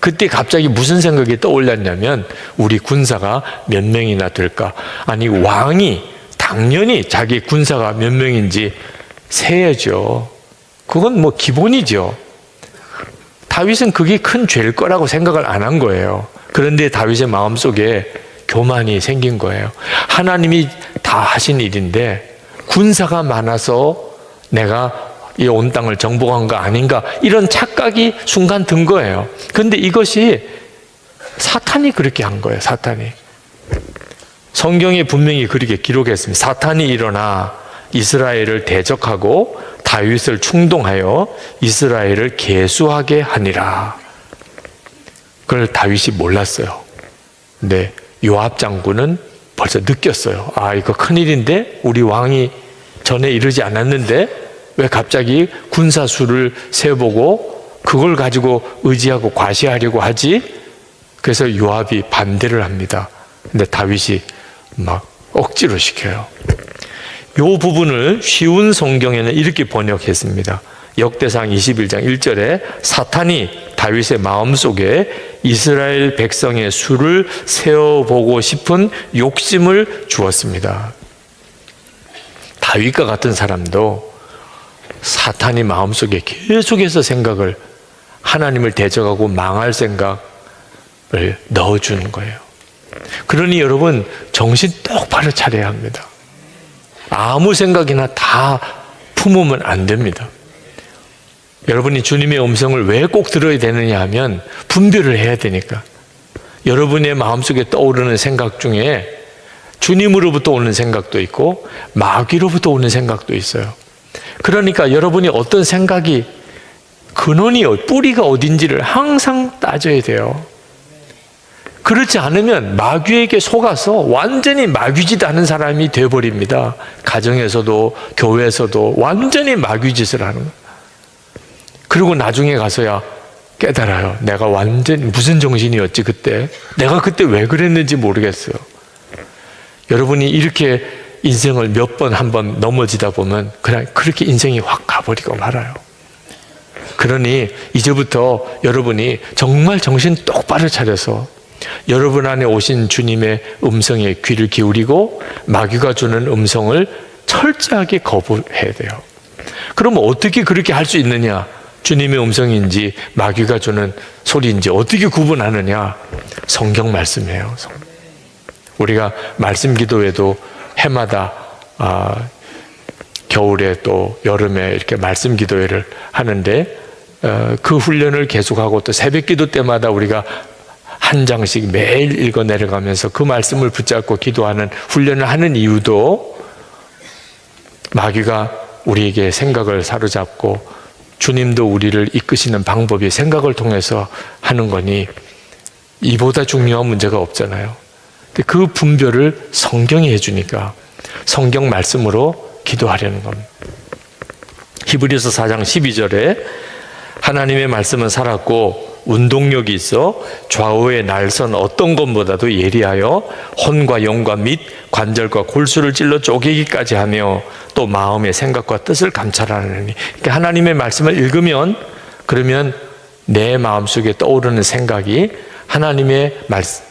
그때 갑자기 무슨 생각이 떠올랐냐면, 우리 군사가 몇 명이나 될까? 아니, 왕이 당연히 자기 군사가 몇 명인지 세야죠. 그건 기본이죠. 다윗은 그게 큰 죄일 거라고 생각을 안 한 거예요. 그런데 다윗의 마음속에 교만이 생긴 거예요. 하나님이 다 하신 일인데 군사가 많아서 내가 이 온 땅을 정복한 거 아닌가, 이런 착각이 순간 든 거예요. 그런데 이것이 사탄이 그렇게 한 거예요. 사탄이. 성경에 분명히 그렇게 기록했습니다. 사탄이 일어나 이스라엘을 대적하고 다윗을 충동하여 이스라엘을 계수하게 하니라. 그걸 다윗이 몰랐어요. 근데 요압 장군은 벌써 느꼈어요. 아, 이거 큰일인데 우리 왕이 전에 이러지 않았는데 왜 갑자기 군사수를 세보고 그걸 가지고 의지하고 과시하려고 하지? 그래서 요압이 반대를 합니다. 근데 다윗이 막 억지로 시켜요. 이 부분을 쉬운 성경에는 이렇게 번역했습니다. 역대상 21장 1절에 사탄이 다윗의 마음속에 이스라엘 백성의 수를 세어보고 싶은 욕심을 주었습니다. 다윗과 같은 사람도 사탄이 마음속에 계속해서 생각을, 하나님을 대적하고 망할 생각을 넣어주는 거예요. 그러니 여러분, 정신 똑바로 차려야 합니다. 아무 생각이나 다 품으면 안 됩니다. 여러분이 주님의 음성을 왜 꼭 들어야 되느냐 하면 분별을 해야 되니까. 여러분의 마음속에 떠오르는 생각 중에 주님으로부터 오는 생각도 있고 마귀로부터 오는 생각도 있어요. 그러니까 여러분이 어떤 생각이 근원이, 뿌리가 어딘지를 항상 따져야 돼요. 그렇지 않으면 마귀에게 속아서 완전히 마귀짓 하는 사람이 되어버립니다. 가정에서도 교회에서도 완전히 마귀짓을 하는 거예요. 그리고 나중에 가서야 깨달아요. 내가 완전 무슨 정신이었지 그때. 내가 그때 왜 그랬는지 모르겠어요. 여러분이 이렇게 인생을 몇 번 한 번 넘어지다 보면 그냥 그렇게 인생이 확 가버리고 말아요. 그러니 이제부터 여러분이 정말 정신 똑바로 차려서 여러분 안에 오신 주님의 음성에 귀를 기울이고 마귀가 주는 음성을 철저하게 거부해야 돼요. 그러면 어떻게 그렇게 할 수 있느냐? 주님의 음성인지 마귀가 주는 소리인지 어떻게 구분하느냐? 성경 말씀이에요. 우리가 말씀 기도에도 해마다 겨울에 또 여름에 이렇게 말씀 기도회를 하는데 그 훈련을 계속하고 또 새벽 기도 때마다 우리가 한 장씩 매일 읽어 내려가면서 그 말씀을 붙잡고 기도하는 훈련을 하는 이유도 마귀가 우리에게 생각을 사로잡고 주님도 우리를 이끄시는 방법이 생각을 통해서 하는 거니 이보다 중요한 문제가 없잖아요. 근데 그 분별을 성경이 해주니까 성경 말씀으로 기도하려는 겁니다. 히브리서 4장 12절에 하나님의 말씀은 살았고 운동력이 있어 좌우의 날선 어떤 것보다도 예리하여 혼과 영과 및 관절과 골수를 찔러 쪼개기까지 하며 또 마음의 생각과 뜻을 감찰하느니. 그러니까 하나님의 말씀을 읽으면 그러면 내 마음속에 떠오르는 생각이 하나님의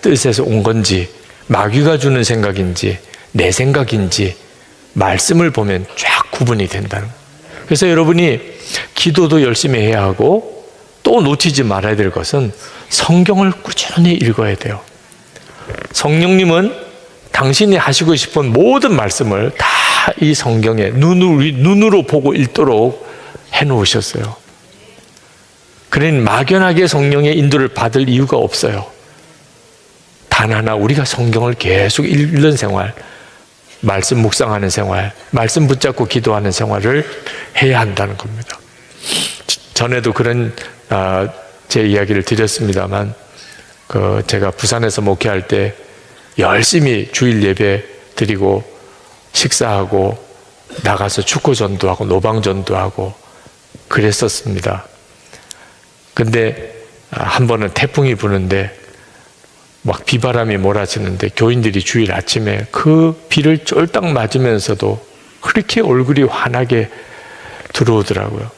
뜻에서 온 건지 마귀가 주는 생각인지 내 생각인지 말씀을 보면 쫙 구분이 된다는 거예요. 그래서 여러분이 기도도 열심히 해야 하고 또 놓치지 말아야 될 것은 성경을 꾸준히 읽어야 돼요. 성령님은 당신이 하시고 싶은 모든 말씀을 다 이 성경에 눈으로 보고 읽도록 해놓으셨어요. 그러니 막연하게 성령의 인도를 받을 이유가 없어요. 단 하나, 우리가 성경을 계속 읽는 생활, 말씀 묵상하는 생활, 말씀 붙잡고 기도하는 생활을 해야 한다는 겁니다. 전에도 그런 제 이야기를 드렸습니다만 제가 부산에서 목회할 때 열심히 주일 예배 드리고 식사하고 나가서 축구 전도하고 노방 전도하고 그랬었습니다. 근데 한 번은 태풍이 부는데 막 비바람이 몰아치는데 교인들이 주일 아침에 그 비를 쫄딱 맞으면서도 그렇게 얼굴이 환하게 들어오더라고요.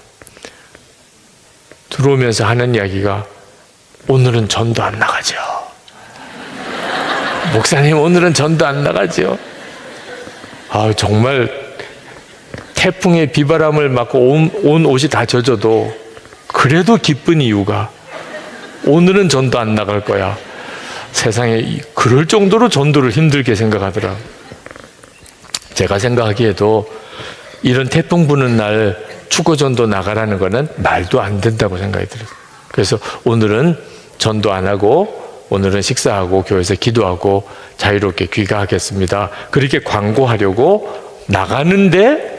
들어오면서 하는 이야기가 오늘은 전도 안 나가죠. 목사님 오늘은 전도 안 나가죠. 정말 태풍의 비바람을 맞고 온 옷이 다 젖어도 그래도 기쁜 이유가 오늘은 전도 안 나갈 거야. 세상에 그럴 정도로 전도를 힘들게 생각하더라. 제가 생각하기에도 이런 태풍 부는 날 축구 전도 나가라는 거는 말도 안 된다고 생각이 들어요. 그래서 오늘은 전도 안 하고 오늘은 식사하고 교회에서 기도하고 자유롭게 귀가하겠습니다. 그렇게 광고하려고 나가는데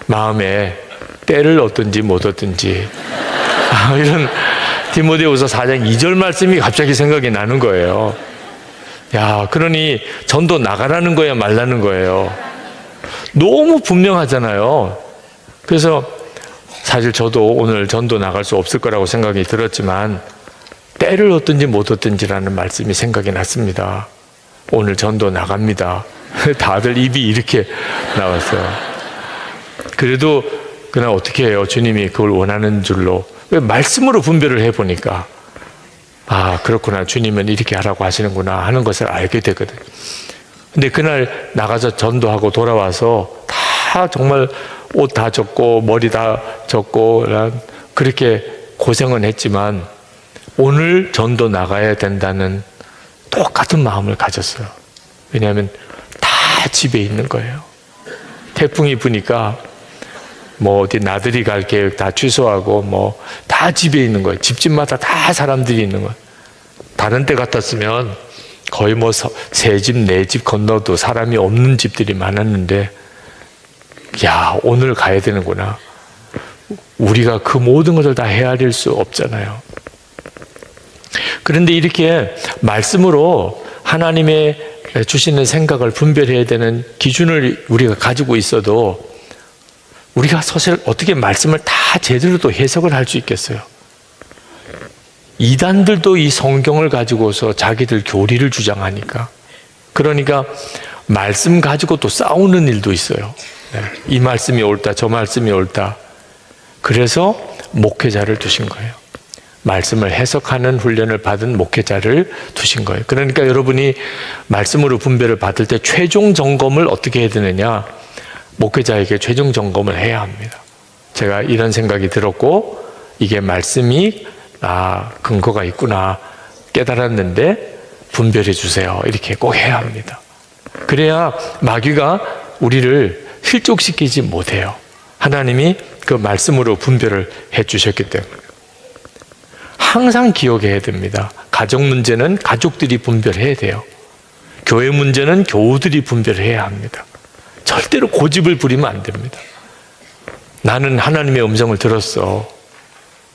마음에 때를 얻든지 못 얻든지 이런 디모데후서 4장 2절 말씀이 갑자기 생각이 나는 거예요. 야, 그러니 전도 나가라는 거야 말라는 거예요. 너무 분명하잖아요. 그래서 사실 저도 오늘 전도 나갈 수 없을 거라고 생각이 들었지만 때를 얻든지 못 얻든지라는 말씀이 생각이 났습니다. 오늘 전도 나갑니다. 다들 입이 이렇게 나왔어요. 그래도 그날 어떻게 해요? 주님이 그걸 원하는 줄로 말씀으로 분별을 해보니까 그렇구나, 주님은 이렇게 하라고 하시는구나 하는 것을 알게 되거든요. 근데 그날 나가서 전도하고 돌아와서 다 정말 옷 다 젖고 머리 다 젖고 그렇게 고생은 했지만 오늘 전도 나가야 된다는 똑같은 마음을 가졌어요. 왜냐하면 다 집에 있는 거예요. 태풍이 부니까 뭐 어디 나들이 갈 계획 다 취소하고 뭐 다 집에 있는 거예요. 집집마다 다 사람들이 있는 거예요. 다른 때 같았으면 거의 뭐 세 집, 네 집 건너도 사람이 없는 집들이 많았는데, 야, 오늘 가야 되는구나. 우리가 그 모든 것을 다 헤아릴 수 없잖아요. 그런데 이렇게 말씀으로 하나님의 주시는 생각을 분별해야 되는 기준을 우리가 가지고 있어도 우리가 사실 어떻게 말씀을 다 제대로 또 해석을 할 수 있겠어요? 이단들도 이 성경을 가지고서 자기들 교리를 주장하니까, 그러니까 말씀 가지고 또 싸우는 일도 있어요. 이 말씀이 옳다, 저 말씀이 옳다. 그래서 목회자를 두신 거예요. 말씀을 해석하는 훈련을 받은 목회자를 두신 거예요. 그러니까 여러분이 말씀으로 분별을 받을 때 최종 점검을 어떻게 해야 되느냐? 목회자에게 최종 점검을 해야 합니다. 제가 이런 생각이 들었고 이게 말씀이 근거가 있구나 깨달았는데 분별해 주세요. 이렇게 꼭 해야 합니다. 그래야 마귀가 우리를 실족시키지 못해요. 하나님이 그 말씀으로 분별을 해 주셨기 때문에. 항상 기억해야 됩니다. 가정 문제는 가족들이 분별해야 돼요. 교회 문제는 교우들이 분별해야 합니다. 절대로 고집을 부리면 안 됩니다. 나는 하나님의 음성을 들었어.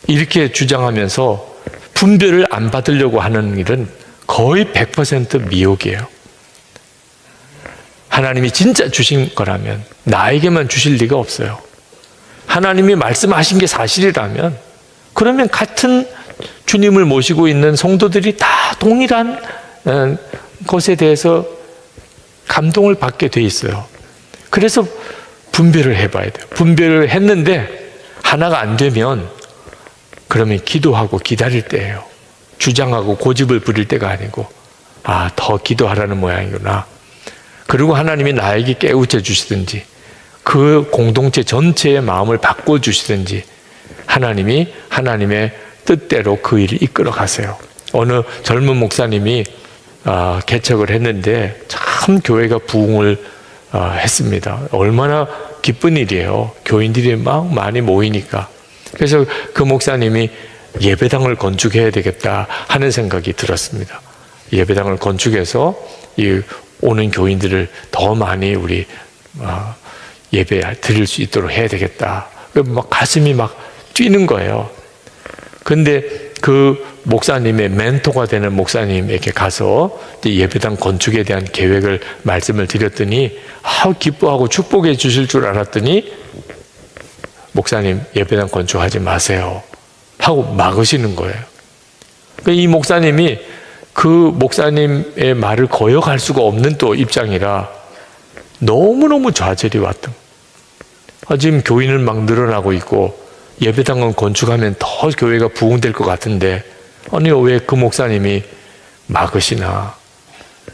이렇게 주장하면서 분별을 안 받으려고 하는 일은 거의 100% 미혹이에요. 하나님이 진짜 주신 거라면 나에게만 주실 리가 없어요. 하나님이 말씀하신 게 사실이라면 그러면 같은 주님을 모시고 있는 성도들이 다 동일한 것에 대해서 감동을 받게 돼 있어요. 그래서 분별을 해봐야 돼요. 분별을 했는데 하나가 안 되면 그러면 기도하고 기다릴 때예요. 주장하고 고집을 부릴 때가 아니고 더 기도하라는 모양이구나. 그리고 하나님이 나에게 깨우쳐 주시든지 그 공동체 전체의 마음을 바꿔주시든지 하나님이 하나님의 뜻대로 그 일을 이끌어 가세요. 어느 젊은 목사님이 개척을 했는데 참 교회가 부흥을 했습니다. 얼마나 기쁜 일이에요. 교인들이 막 많이 모이니까. 그래서 그 목사님이 예배당을 건축해야 되겠다 하는 생각이 들었습니다. 예배당을 건축해서 이 오는 교인들을 더 많이 우리 예배 드릴 수 있도록 해야 되겠다. 막 가슴이 막 뛰는 거예요. 근데 그 목사님의 멘토가 되는 목사님에게 가서 예배당 건축에 대한 계획을 말씀을 드렸더니 기뻐하고 축복해 주실 줄 알았더니 목사님 예배당 건축하지 마세요 하고 막으시는 거예요. 이 목사님이 그 목사님의 말을 거역할 수가 없는 또 입장이라 너무너무 좌절이 왔던. 지금 교인은 막 늘어나고 있고 예배당은 건축하면 더 교회가 부흥될 것 같은데 아니 왜 그 목사님이 막으시나.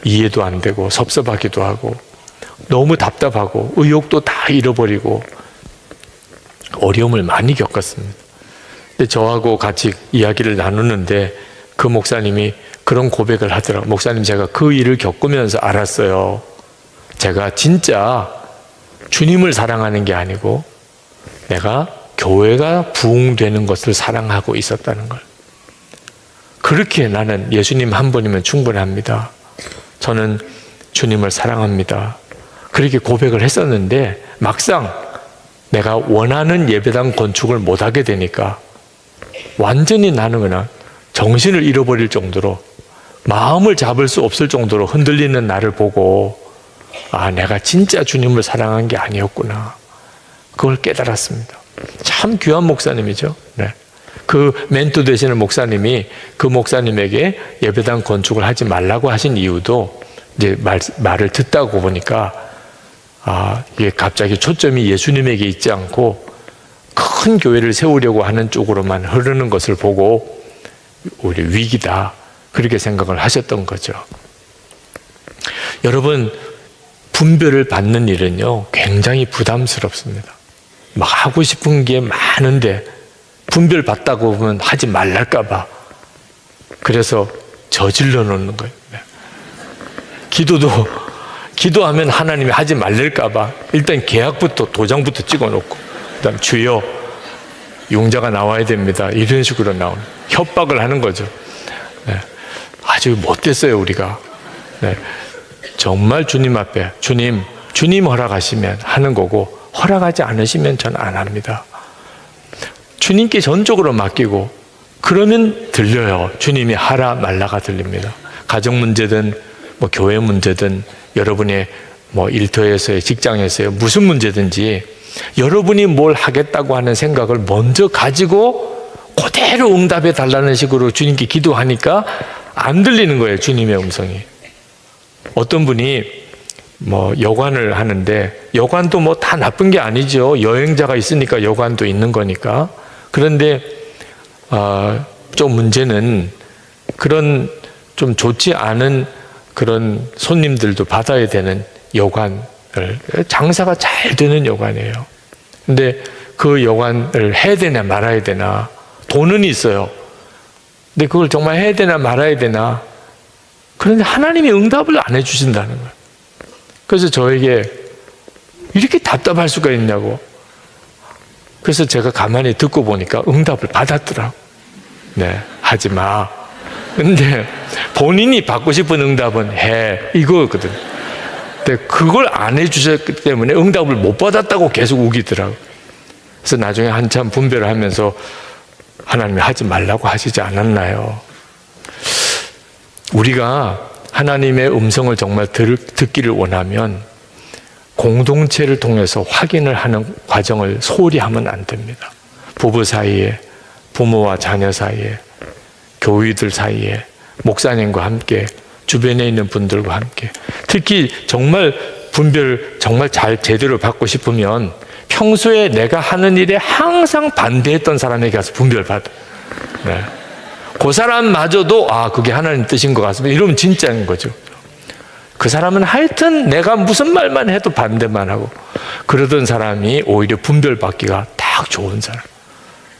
이해도 안 되고 섭섭하기도 하고 너무 답답하고 의욕도 다 잃어버리고 어려움을 많이 겪었습니다. 근데 저하고 같이 이야기를 나누는데 그 목사님이 그런 고백을 하더라고요. 목사님, 제가 그 일을 겪으면서 알았어요. 제가 진짜 주님을 사랑하는 게 아니고 내가 교회가 부흥되는 것을 사랑하고 있었다는 걸. 그렇게 나는 예수님 한 분이면 충분합니다. 저는 주님을 사랑합니다. 그렇게 고백을 했었는데 막상 내가 원하는 예배당 건축을 못하게 되니까 완전히 나는 그냥 정신을 잃어버릴 정도로, 마음을 잡을 수 없을 정도로 흔들리는 나를 보고, 아, 내가 진짜 주님을 사랑한 게 아니었구나. 그걸 깨달았습니다. 참 귀한 목사님이죠. 네. 그 멘토 되시는 목사님이 그 목사님에게 예배당 건축을 하지 말라고 하신 이유도 이제 말을 듣다고 보니까, 아, 이게 갑자기 초점이 예수님에게 있지 않고 큰 교회를 세우려고 하는 쪽으로만 흐르는 것을 보고 우리 위기다, 그렇게 생각을 하셨던 거죠. 여러분, 분별을 받는 일은요 굉장히 부담스럽습니다. 막 하고 싶은 게 많은데 분별 받다고 보면 하지 말랄까 봐 그래서 저질러 놓는 거예요. 기도하면 하나님이 하지 말랄까 봐 일단 계약부터, 도장부터 찍어 놓고, 그다음 주여 용자가 나와야 됩니다, 이런 식으로 나오는, 협박을 하는 거죠. 네. 아주 못됐어요 우리가. 네. 정말 주님 앞에 주님 허락하시면 하는 거고, 허락하지 않으시면 저는 안 합니다. 주님께 전적으로 맡기고 그러면 들려요. 주님이 하라 말라가 들립니다. 가정 문제든 뭐 교회 문제든 여러분의 뭐 일터에서의, 직장에서의 무슨 문제든지 여러분이 뭘 하겠다고 하는 생각을 먼저 가지고 그대로 응답해 달라는 식으로 주님께 기도하니까 안 들리는 거예요, 주님의 음성이. 어떤 분이 뭐 여관을 하는데, 여관도 뭐 다 나쁜 게 아니죠. 여행자가 있으니까 여관도 있는 거니까. 그런데 좀 문제는 그런 좀 좋지 않은 그런 손님들도 받아야 되는 여관을, 장사가 잘 되는 여관이에요. 근데 그 여관을 해야 되나 말아야 되나, 돈은 있어요. 근데 그걸 정말 해야 되나 말아야 되나. 그런데 하나님이 응답을 안 해주신다는 거예요. 그래서 저에게 이렇게 답답할 수가 있냐고. 그래서 제가 가만히 듣고 보니까 응답을 받았더라고. 네, 하지 마. 근데 본인이 받고 싶은 응답은 해, 이거거든. 근데 그걸 안 해주셨기 때문에 응답을 못 받았다고 계속 우기더라고. 그래서 나중에 한참 분별을 하면서 하나님이 하지 말라고 하시지 않았나요? 우리가 하나님의 음성을 정말 듣기를 원하면 공동체를 통해서 확인을 하는 과정을 소홀히 하면 안 됩니다. 부부 사이에, 부모와 자녀 사이에, 교우들 사이에, 목사님과 함께, 주변에 있는 분들과 함께. 특히 정말 분별 정말 잘 제대로 받고 싶으면 평소에 내가 하는 일에 항상 반대했던 사람에게 가서 분별 받아. 네. 그 사람마저도 아, 그게 하나님 뜻인 것 같습니다, 이러면 진짜인 거죠. 그 사람은 하여튼 내가 무슨 말만 해도 반대만 하고 그러던 사람이 오히려 분별받기가 딱 좋은 사람.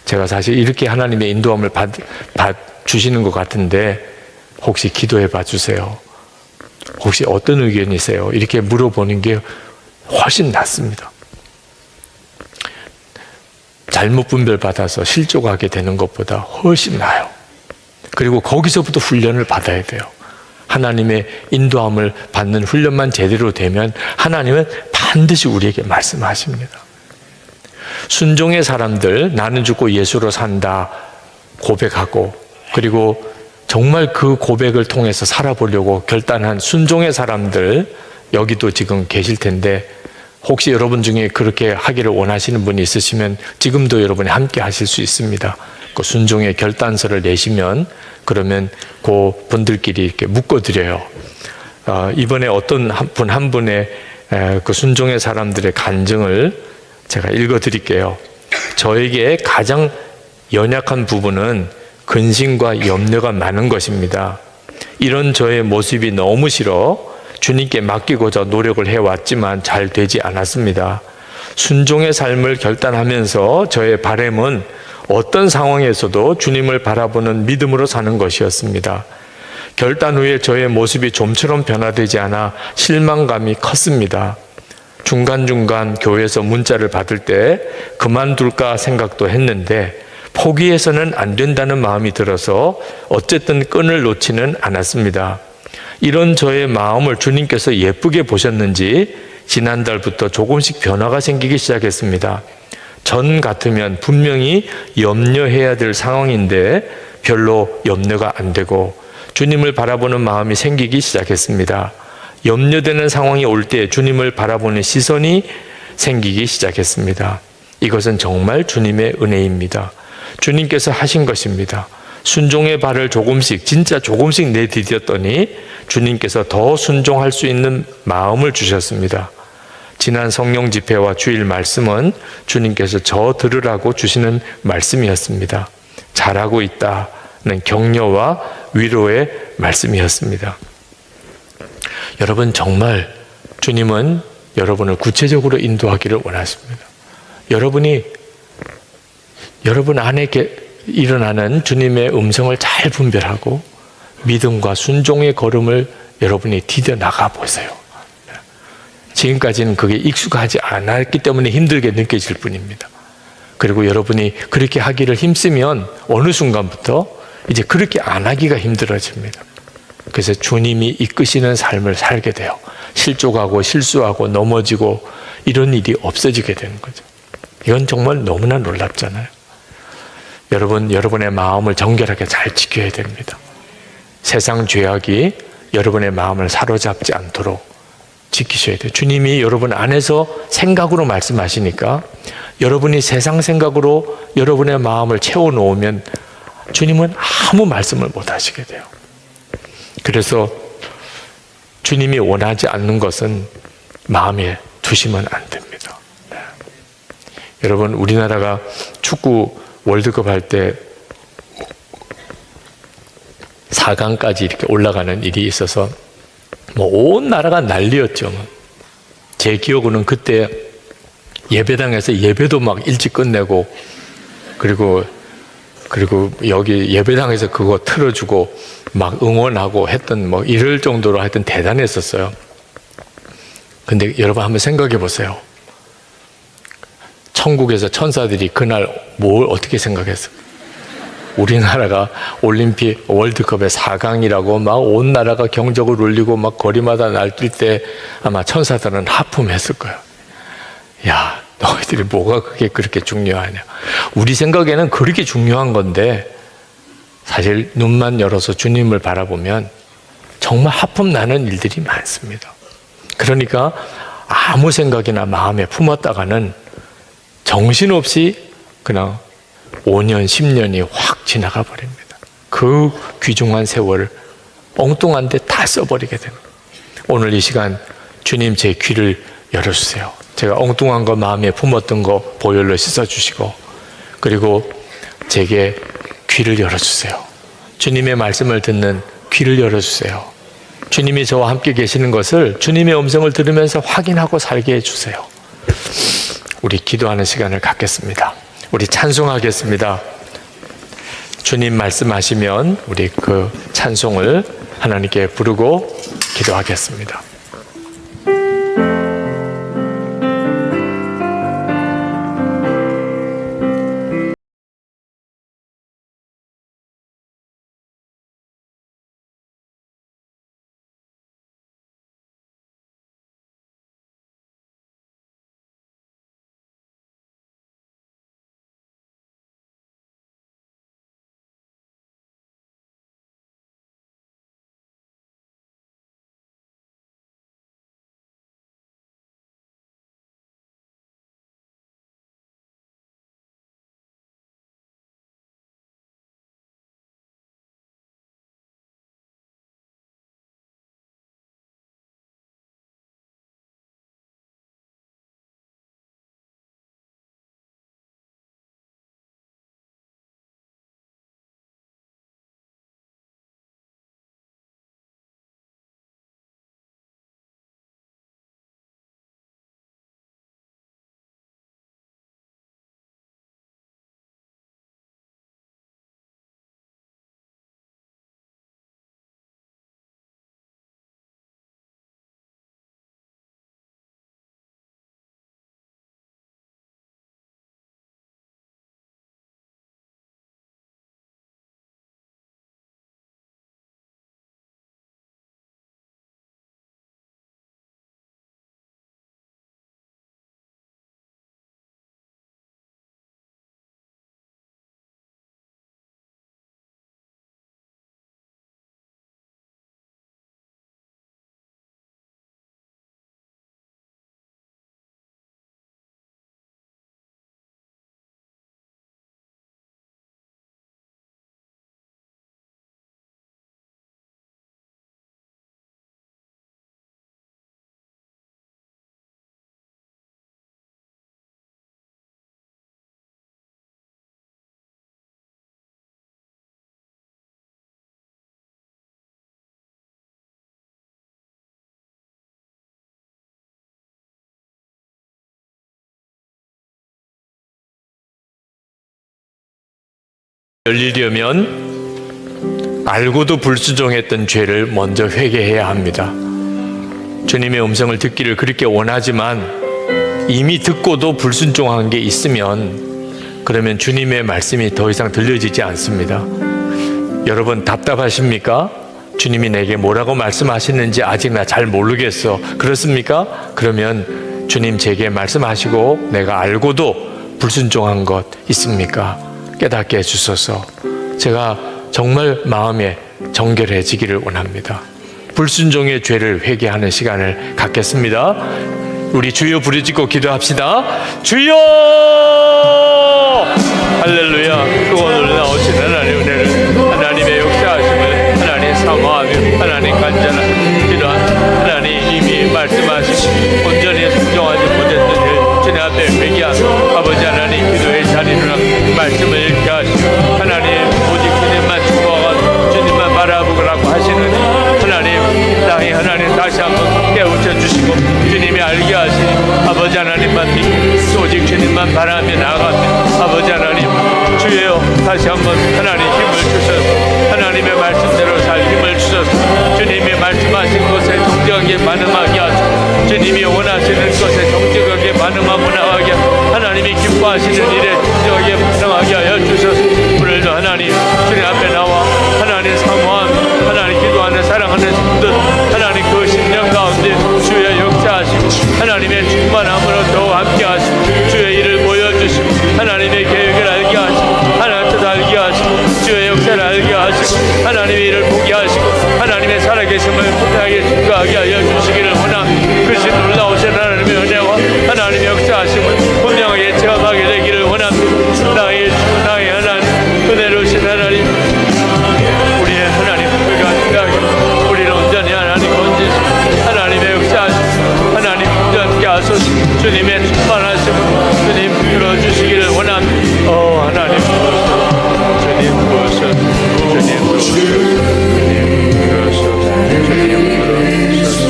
제가 사실 이렇게 하나님의 인도함을 주시는 것 같은데 혹시 기도해 봐 주세요, 혹시 어떤 의견이세요, 이렇게 물어보는 게 훨씬 낫습니다. 잘못 분별받아서 실족하게 되는 것보다 훨씬 나아요. 그리고 거기서부터 훈련을 받아야 돼요. 하나님의 인도함을 받는 훈련만 제대로 되면 하나님은 반드시 우리에게 말씀하십니다. 순종의 사람들, 나는 죽고 예수로 산다 고백하고, 그리고 정말 그 고백을 통해서 살아보려고 결단한 순종의 사람들, 여기도 지금 계실 텐데 혹시 여러분 중에 그렇게 하기를 원하시는 분이 있으시면 지금도 여러분이 함께 하실 수 있습니다. 그 순종의 결단서를 내시면 그러면 그 분들끼리 이렇게 묶어드려요. 이번에 어떤 분 한 분의 그 순종의 사람들의 간증을 제가 읽어드릴게요. 저에게 가장 연약한 부분은 근심과 염려가 많은 것입니다. 이런 저의 모습이 너무 싫어 주님께 맡기고자 노력을 해왔지만 잘 되지 않았습니다. 순종의 삶을 결단하면서 저의 바람은 어떤 상황에서도 주님을 바라보는 믿음으로 사는 것이었습니다. 결단 후에 저의 모습이 좀처럼 변화되지 않아 실망감이 컸습니다. 중간중간 교회에서 문자를 받을 때 그만둘까 생각도 했는데 포기해서는 안 된다는 마음이 들어서 어쨌든 끈을 놓지는 않았습니다. 이런 저의 마음을 주님께서 예쁘게 보셨는지 지난달부터 조금씩 변화가 생기기 시작했습니다. 전 같으면 분명히 염려해야 될 상황인데 별로 염려가 안 되고 주님을 바라보는 마음이 생기기 시작했습니다. 염려되는 상황이 올 때 주님을 바라보는 시선이 생기기 시작했습니다. 이것은 정말 주님의 은혜입니다. 주님께서 하신 것입니다. 순종의 발을 조금씩, 진짜 조금씩 내디뎠더니 주님께서 더 순종할 수 있는 마음을 주셨습니다. 지난 성령 집회와 주일 말씀은 주님께서 저 들으라고 주시는 말씀이었습니다. 잘하고 있다는 격려와 위로의 말씀이었습니다. 여러분, 정말 주님은 여러분을 구체적으로 인도하기를 원하십니다. 여러분이 여러분 안에 일어나는 주님의 음성을 잘 분별하고 믿음과 순종의 걸음을 여러분이 디뎌 나가 보세요. 지금까지는 그게 익숙하지 않았기 때문에 힘들게 느껴질 뿐입니다. 그리고 여러분이 그렇게 하기를 힘쓰면 어느 순간부터 이제 그렇게 안 하기가 힘들어집니다. 그래서 주님이 이끄시는 삶을 살게 돼요. 실족하고 실수하고 넘어지고 이런 일이 없어지게 되는 거죠. 이건 정말 너무나 놀랍잖아요. 여러분, 여러분의 마음을 정결하게 잘 지켜야 됩니다. 세상 죄악이 여러분의 마음을 사로잡지 않도록 지키셔야 돼요. 주님이 여러분 안에서 생각으로 말씀하시니까 여러분이 세상 생각으로 여러분의 마음을 채워놓으면 주님은 아무 말씀을 못 하시게 돼요. 그래서 주님이 원하지 않는 것은 마음에 두시면 안 됩니다. 네. 여러분, 우리나라가 축구 월드컵 할 때 4강까지 이렇게 올라가는 일이 있어서 온 나라가 난리였죠. 제 기억으로는 그때 예배당에서 예배도 막 일찍 끝내고 그리고 여기 예배당에서 그거 틀어주고 막 응원하고 했던 이럴 정도로 하여튼 대단했었어요. 근데 여러분 한번 생각해 보세요. 천국에서 천사들이 그날 뭘 어떻게 생각했어요? 우리나라가 올림픽 월드컵의 4강이라고 막 온 나라가 경적을 울리고 막 거리마다 날뛸 때 아마 천사들은 하품했을 거예요. 야, 너희들이 뭐가 그게 그렇게 중요하냐. 우리 생각에는 그렇게 중요한 건데 사실 눈만 열어서 주님을 바라보면 정말 하품 나는 일들이 많습니다. 그러니까 아무 생각이나 마음에 품었다가는 정신없이 그냥 5년, 10년이 확 지나가 버립니다. 그 귀중한 세월을 엉뚱한 데 다 써버리게 됩니다. 오늘 이 시간 주님 제 귀를 열어주세요. 제가 엉뚱한 거 마음에 품었던 거 보혈로 씻어주시고 그리고 제게 귀를 열어주세요. 주님의 말씀을 듣는 귀를 열어주세요. 주님이 저와 함께 계시는 것을 주님의 음성을 들으면서 확인하고 살게 해주세요. 우리 기도하는 시간을 갖겠습니다. 우리 찬송하겠습니다. 주님 말씀하시면 우리 그 찬송을 하나님께 부르고 기도하겠습니다. 열리려면 알고도 불순종했던 죄를 먼저 회개해야 합니다. 주님의 음성을 듣기를 그렇게 원하지만 이미 듣고도 불순종한 게 있으면 그러면 주님의 말씀이 더 이상 들려지지 않습니다. 여러분 답답하십니까? 주님이 내게 뭐라고 말씀하시는지 아직 나 잘 모르겠어. 그렇습니까? 그러면 주님 제게 말씀하시고 내가 알고도 불순종한 것 있습니까? 깨닫게 해주소서. 제가 정말 마음에 정결해지기를 원합니다. 불순종의 죄를 회개하는 시간을 갖겠습니다. 우리 주여 부르짖고 기도합시다. 주여! 할렐루야. 그거 놀라우신 하나님의 은혜를, 하나님의 역사하심을 하나님 사모하며 하나님 간절한 기도한 하나님 이미 말씀하신 온전히 순종하지 못했던 일 주님 앞에 회개하며 아버지 하나님 기도의 자리로 말씀을 읽게 하시고 하나님 오직 주님만 추구하고 주님만 바라보라고 하시는 하나님 땅에 하나님 다시 한번 깨우쳐 주시고 주님이 알게 하시니 아버지 하나님만 믿고 오직 주님만 바라며 나아가며 아버지 하나님 주여 다시 한번 하나님 힘을 주셔서 하나님의 말씀대로 살 힘을 주셔서 주님이 말씀하신 것에 정직하게 반응하게 하시고 주님이 원하시는 것에 정직하게 반응하고 나가게 하나님이 기뻐하시는 일에 정직하게 반응하게 하여 주셔서 오늘도 하나님 주님 앞에 나와 하나님 사모하며 하나님 기도하는 사랑하는 분들 하나님 그 심령 가운데 주의 역사하시고 하나님의 충만함으로 더욱 함께 하시고 주의 일을 보여주시고 하나님의 계획을 알게 하시고 하나님의 뜻 알게 하시고 주의 역사를 알게 하시고 하나님의 일을 보게 하시고 하나님의 살아계심을 분명하게 증거하게 하여 주시기를 원합니다. 그것이 놀라우신 하나님의 은혜와 하나님의 역사하심을 분명하게 체험하게 되기를 원합니다. 나의 주 나의 하나님 은혜로우신 하나님 우리의 하나님 우리가 생각하고 우리를 온전히 하나님 건지시고 하나님의 역사하시고 하나님 온전케 하소서. 주님의 충만하심을 주님 들어주시기를 원합니다. 하나님 주님 부어서 주님 부어서 주님 부어서 주님 부어서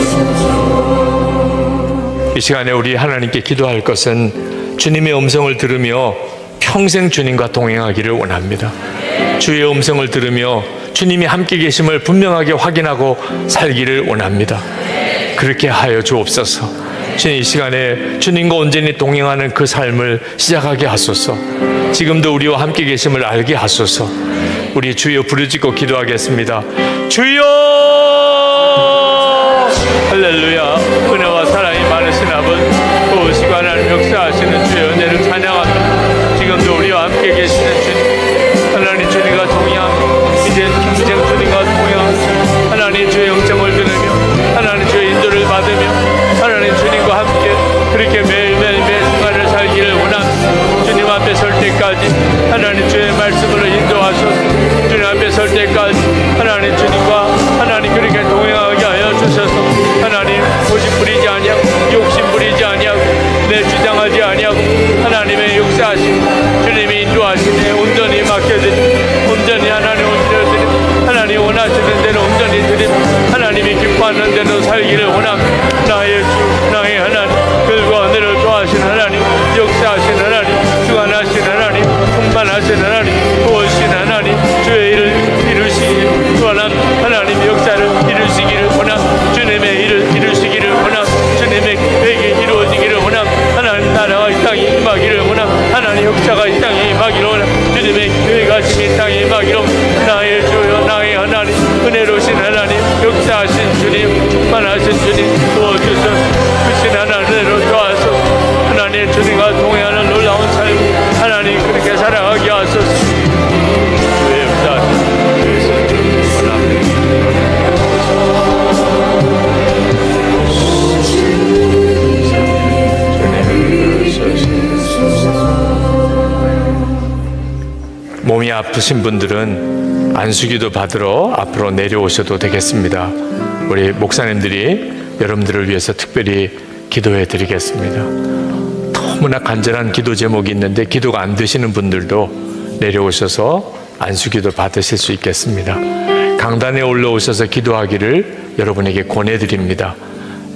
이 시간에 우리 하나님께 기도할 것은 주님의 음성을 들으며 평생 주님과 동행하기를 원합니다. 주의 음성을 들으며 주님이 함께 계심을 분명하게 확인하고 살기를 원합니다. 그렇게 하여 주옵소서. 주님 이 시간에 주님과 온전히 동행하는 그 삶을 시작하게 하소서. 지금도 우리와 함께 계심을 알게 하소서. 우리 주여 부르짖고 기도하겠습니다. 주여! 할렐루야. 은혜와 사랑이 많으신 아버지 그 시간 하나님 역사하시는 주의 은혜를 찬양합니다. 지금도 우리와 함께 계시는 주님 하나님 주님과 동행하며 이제 김생 주님과 동행하며 하나님 주의 영성을 들으며 하나님 주의 인도를 받으며 하나님 주님과 함께 그렇게 매일매일 매 순간을 살기를 원합니다. 주님 앞에 설 때까지 하나님 주의 말씀으로 인도하소서. 주님 앞에 설 때까지 하나님 주님과 하나님 그렇게 동행하게 하여 주셔서 하나님 고집 부리지 아니하고 욕심 부리지 아니하고 내 주장하지 아니하고 하나님의 역사하심 주님이 인도하시네 온전히 맡겨드리고 온전히 하나님 옮겨드리고 하나님 원하시는 대로 온전히 드리고 하나님이 기뻐하는 대로 살기를 원합니다. 나의 주 나의 하나님 글과 은혜를 좋아하신 하나님 역사하신 하나님 주관하신 하나님 충만하신 하나님 도우신 하나님 주의 일을 이루시기를 원합니다. 하나님 역사를 이루시기를 원합니다. 주님의 일을 이루시기를 원합니다. 주님의 계획이 이루어지기를 원합니다. 하나님 나라가 이 땅에 임하기를 원합니다. 하나님 역사가 이 땅에 임하기를 원합니다. 주님의 계획하심이 이 땅에 임하기를 원합니다. 나의 주여 나의 하나님 은혜로우신 하나님 역사하신 주님 충만하신 주님 도와주셔서 크신 하나님으로 도와서 하나님 주님과 동행하는 놀라운 삶 하나님 그렇게 살아가게 하소서. 주의 역사하신 주의 성령 원합니다. 몸이 아프신 분들은 안수기도 받으러 앞으로 내려오셔도 되겠습니다. 우리 목사님들이 여러분들을 위해서 특별히 기도해 드리겠습니다. 너무나 간절한 기도 제목이 있는데 기도가 안 되시는 분들도 내려오셔서 안수기도 받으실 수 있겠습니다. 강단에 올라오셔서 기도하기를 여러분에게 권해드립니다.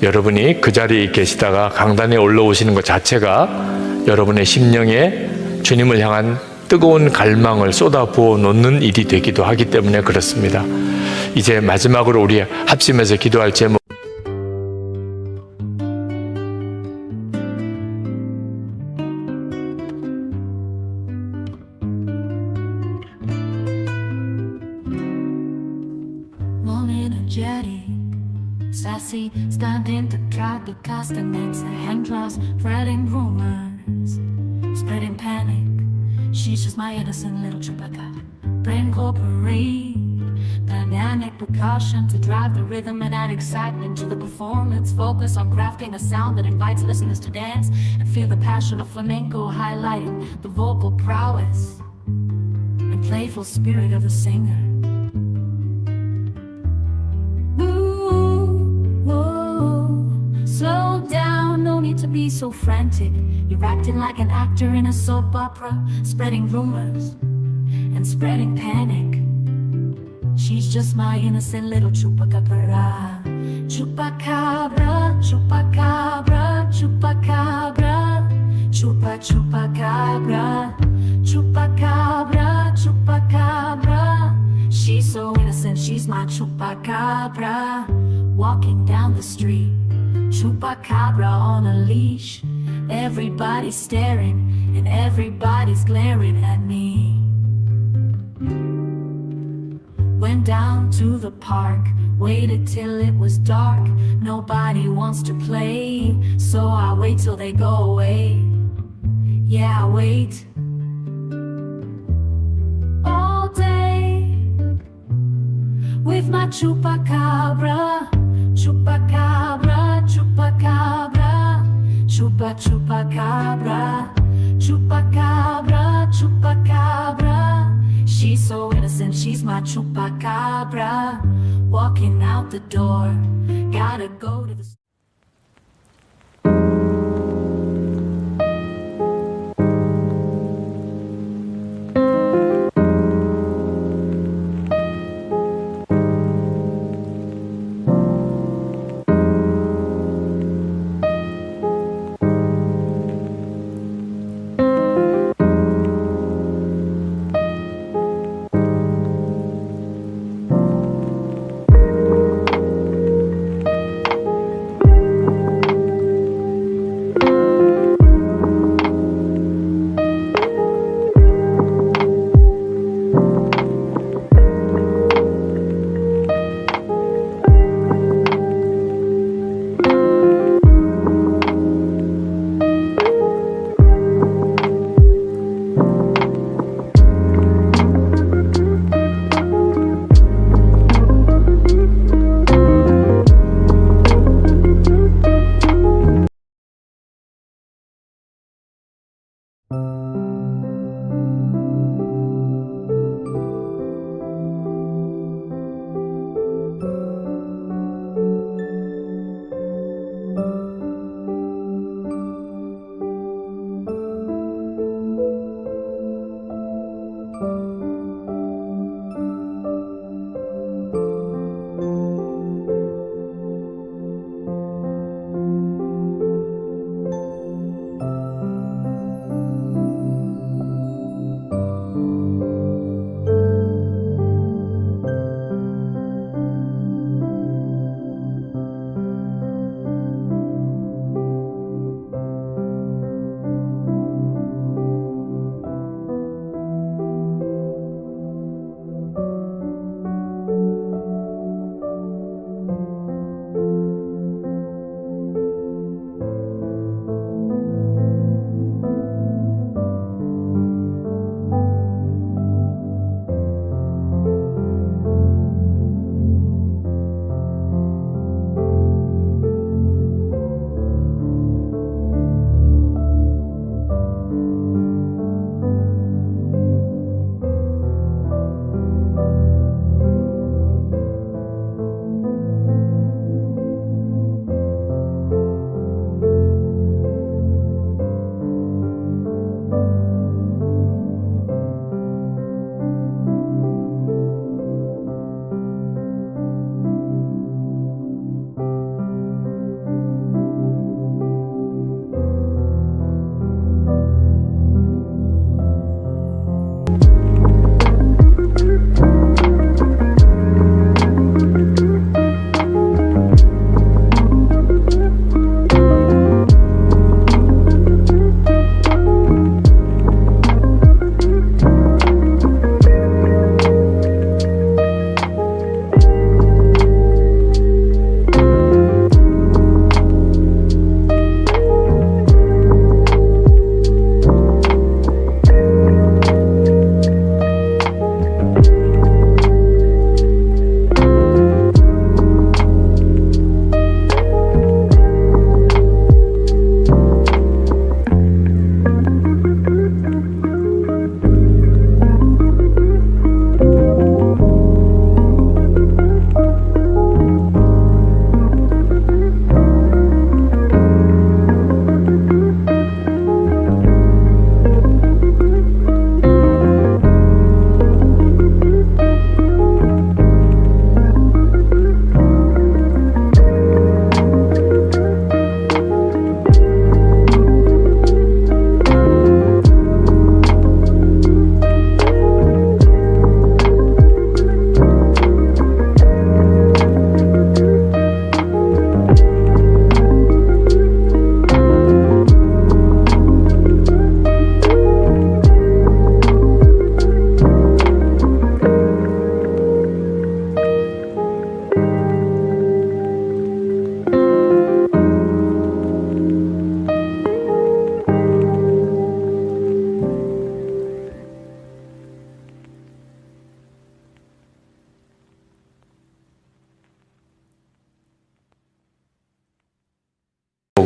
여러분이 그 자리에 계시다가 강단에 올라오시는 것 자체가 여러분의 심령에 주님을 향한 뜨거운 갈망을 쏟아부어 놓는 일이 되기도 하기 때문에 그렇습니다. 이제 마지막으로 우리 합심해서 기도할 제목, Sassy, standing to try to cast an answer. Hand draws, spreading rumors, spreading panic. She's just my innocent little Chewbacca. Brain corporate, dynamic precaution to drive the rhythm and add excitement to the performance. Focus on crafting a sound that invites listeners to dance and feel the passion of flamenco, highlighting the vocal prowess and playful spirit of the singer. Slow down, no need to be so frantic. You're acting like an actor in a soap opera, spreading rumors and spreading panic. She's just my innocent little chupacabra. Chupacabra, chupacabra, chupacabra. Chupa chupacabra, chupacabra, chupacabra. She's so innocent, she's my chupacabra. Walking down the street, Chupacabra on a leash. Everybody's staring and everybody's glaring at me. Went down to the park, waited till it was dark. Nobody wants to play, so I wait till they go away. Yeah, I wait all day with my Chupacabra. Chupacabra, chupacabra, chupa chupacabra, chupacabra, chupacabra. She's so innocent, she's my chupacabra. Walking out the door, gotta go to the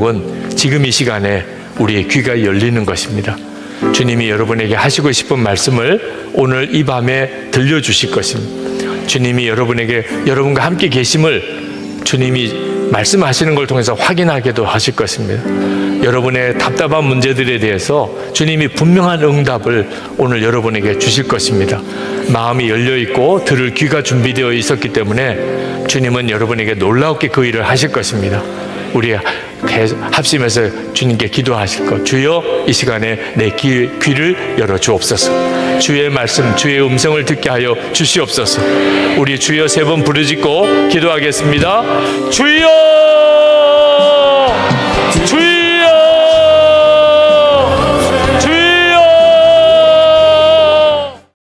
약속은 지금 이 시간에 우리의 귀가 열리는 것입니다. 주님이 여러분에게 하시고 싶은 말씀을 오늘 이 밤에 들려주실 것입니다. 주님이 여러분과 함께 계심을 주님이 말씀하시는 걸 통해서 확인하게도 하실 것입니다. 여러분의 답답한 문제들에 대해서 주님이 분명한 응답을 오늘 여러분에게 주실 것입니다. 마음이 열려있고 들을 귀가 준비되어 있었기 때문에 주님은 여러분에게 놀랍게 그 일을 하실 것입니다. 우리 합심해서 주님께 기도하실 것. 주여, 이 시간에 내 귀를 열어 주옵소서. 주의 말씀, 주의 음성을 듣게 하여 주시옵소서. 우리 주여 3번 부르짖고 기도하겠습니다. 주여!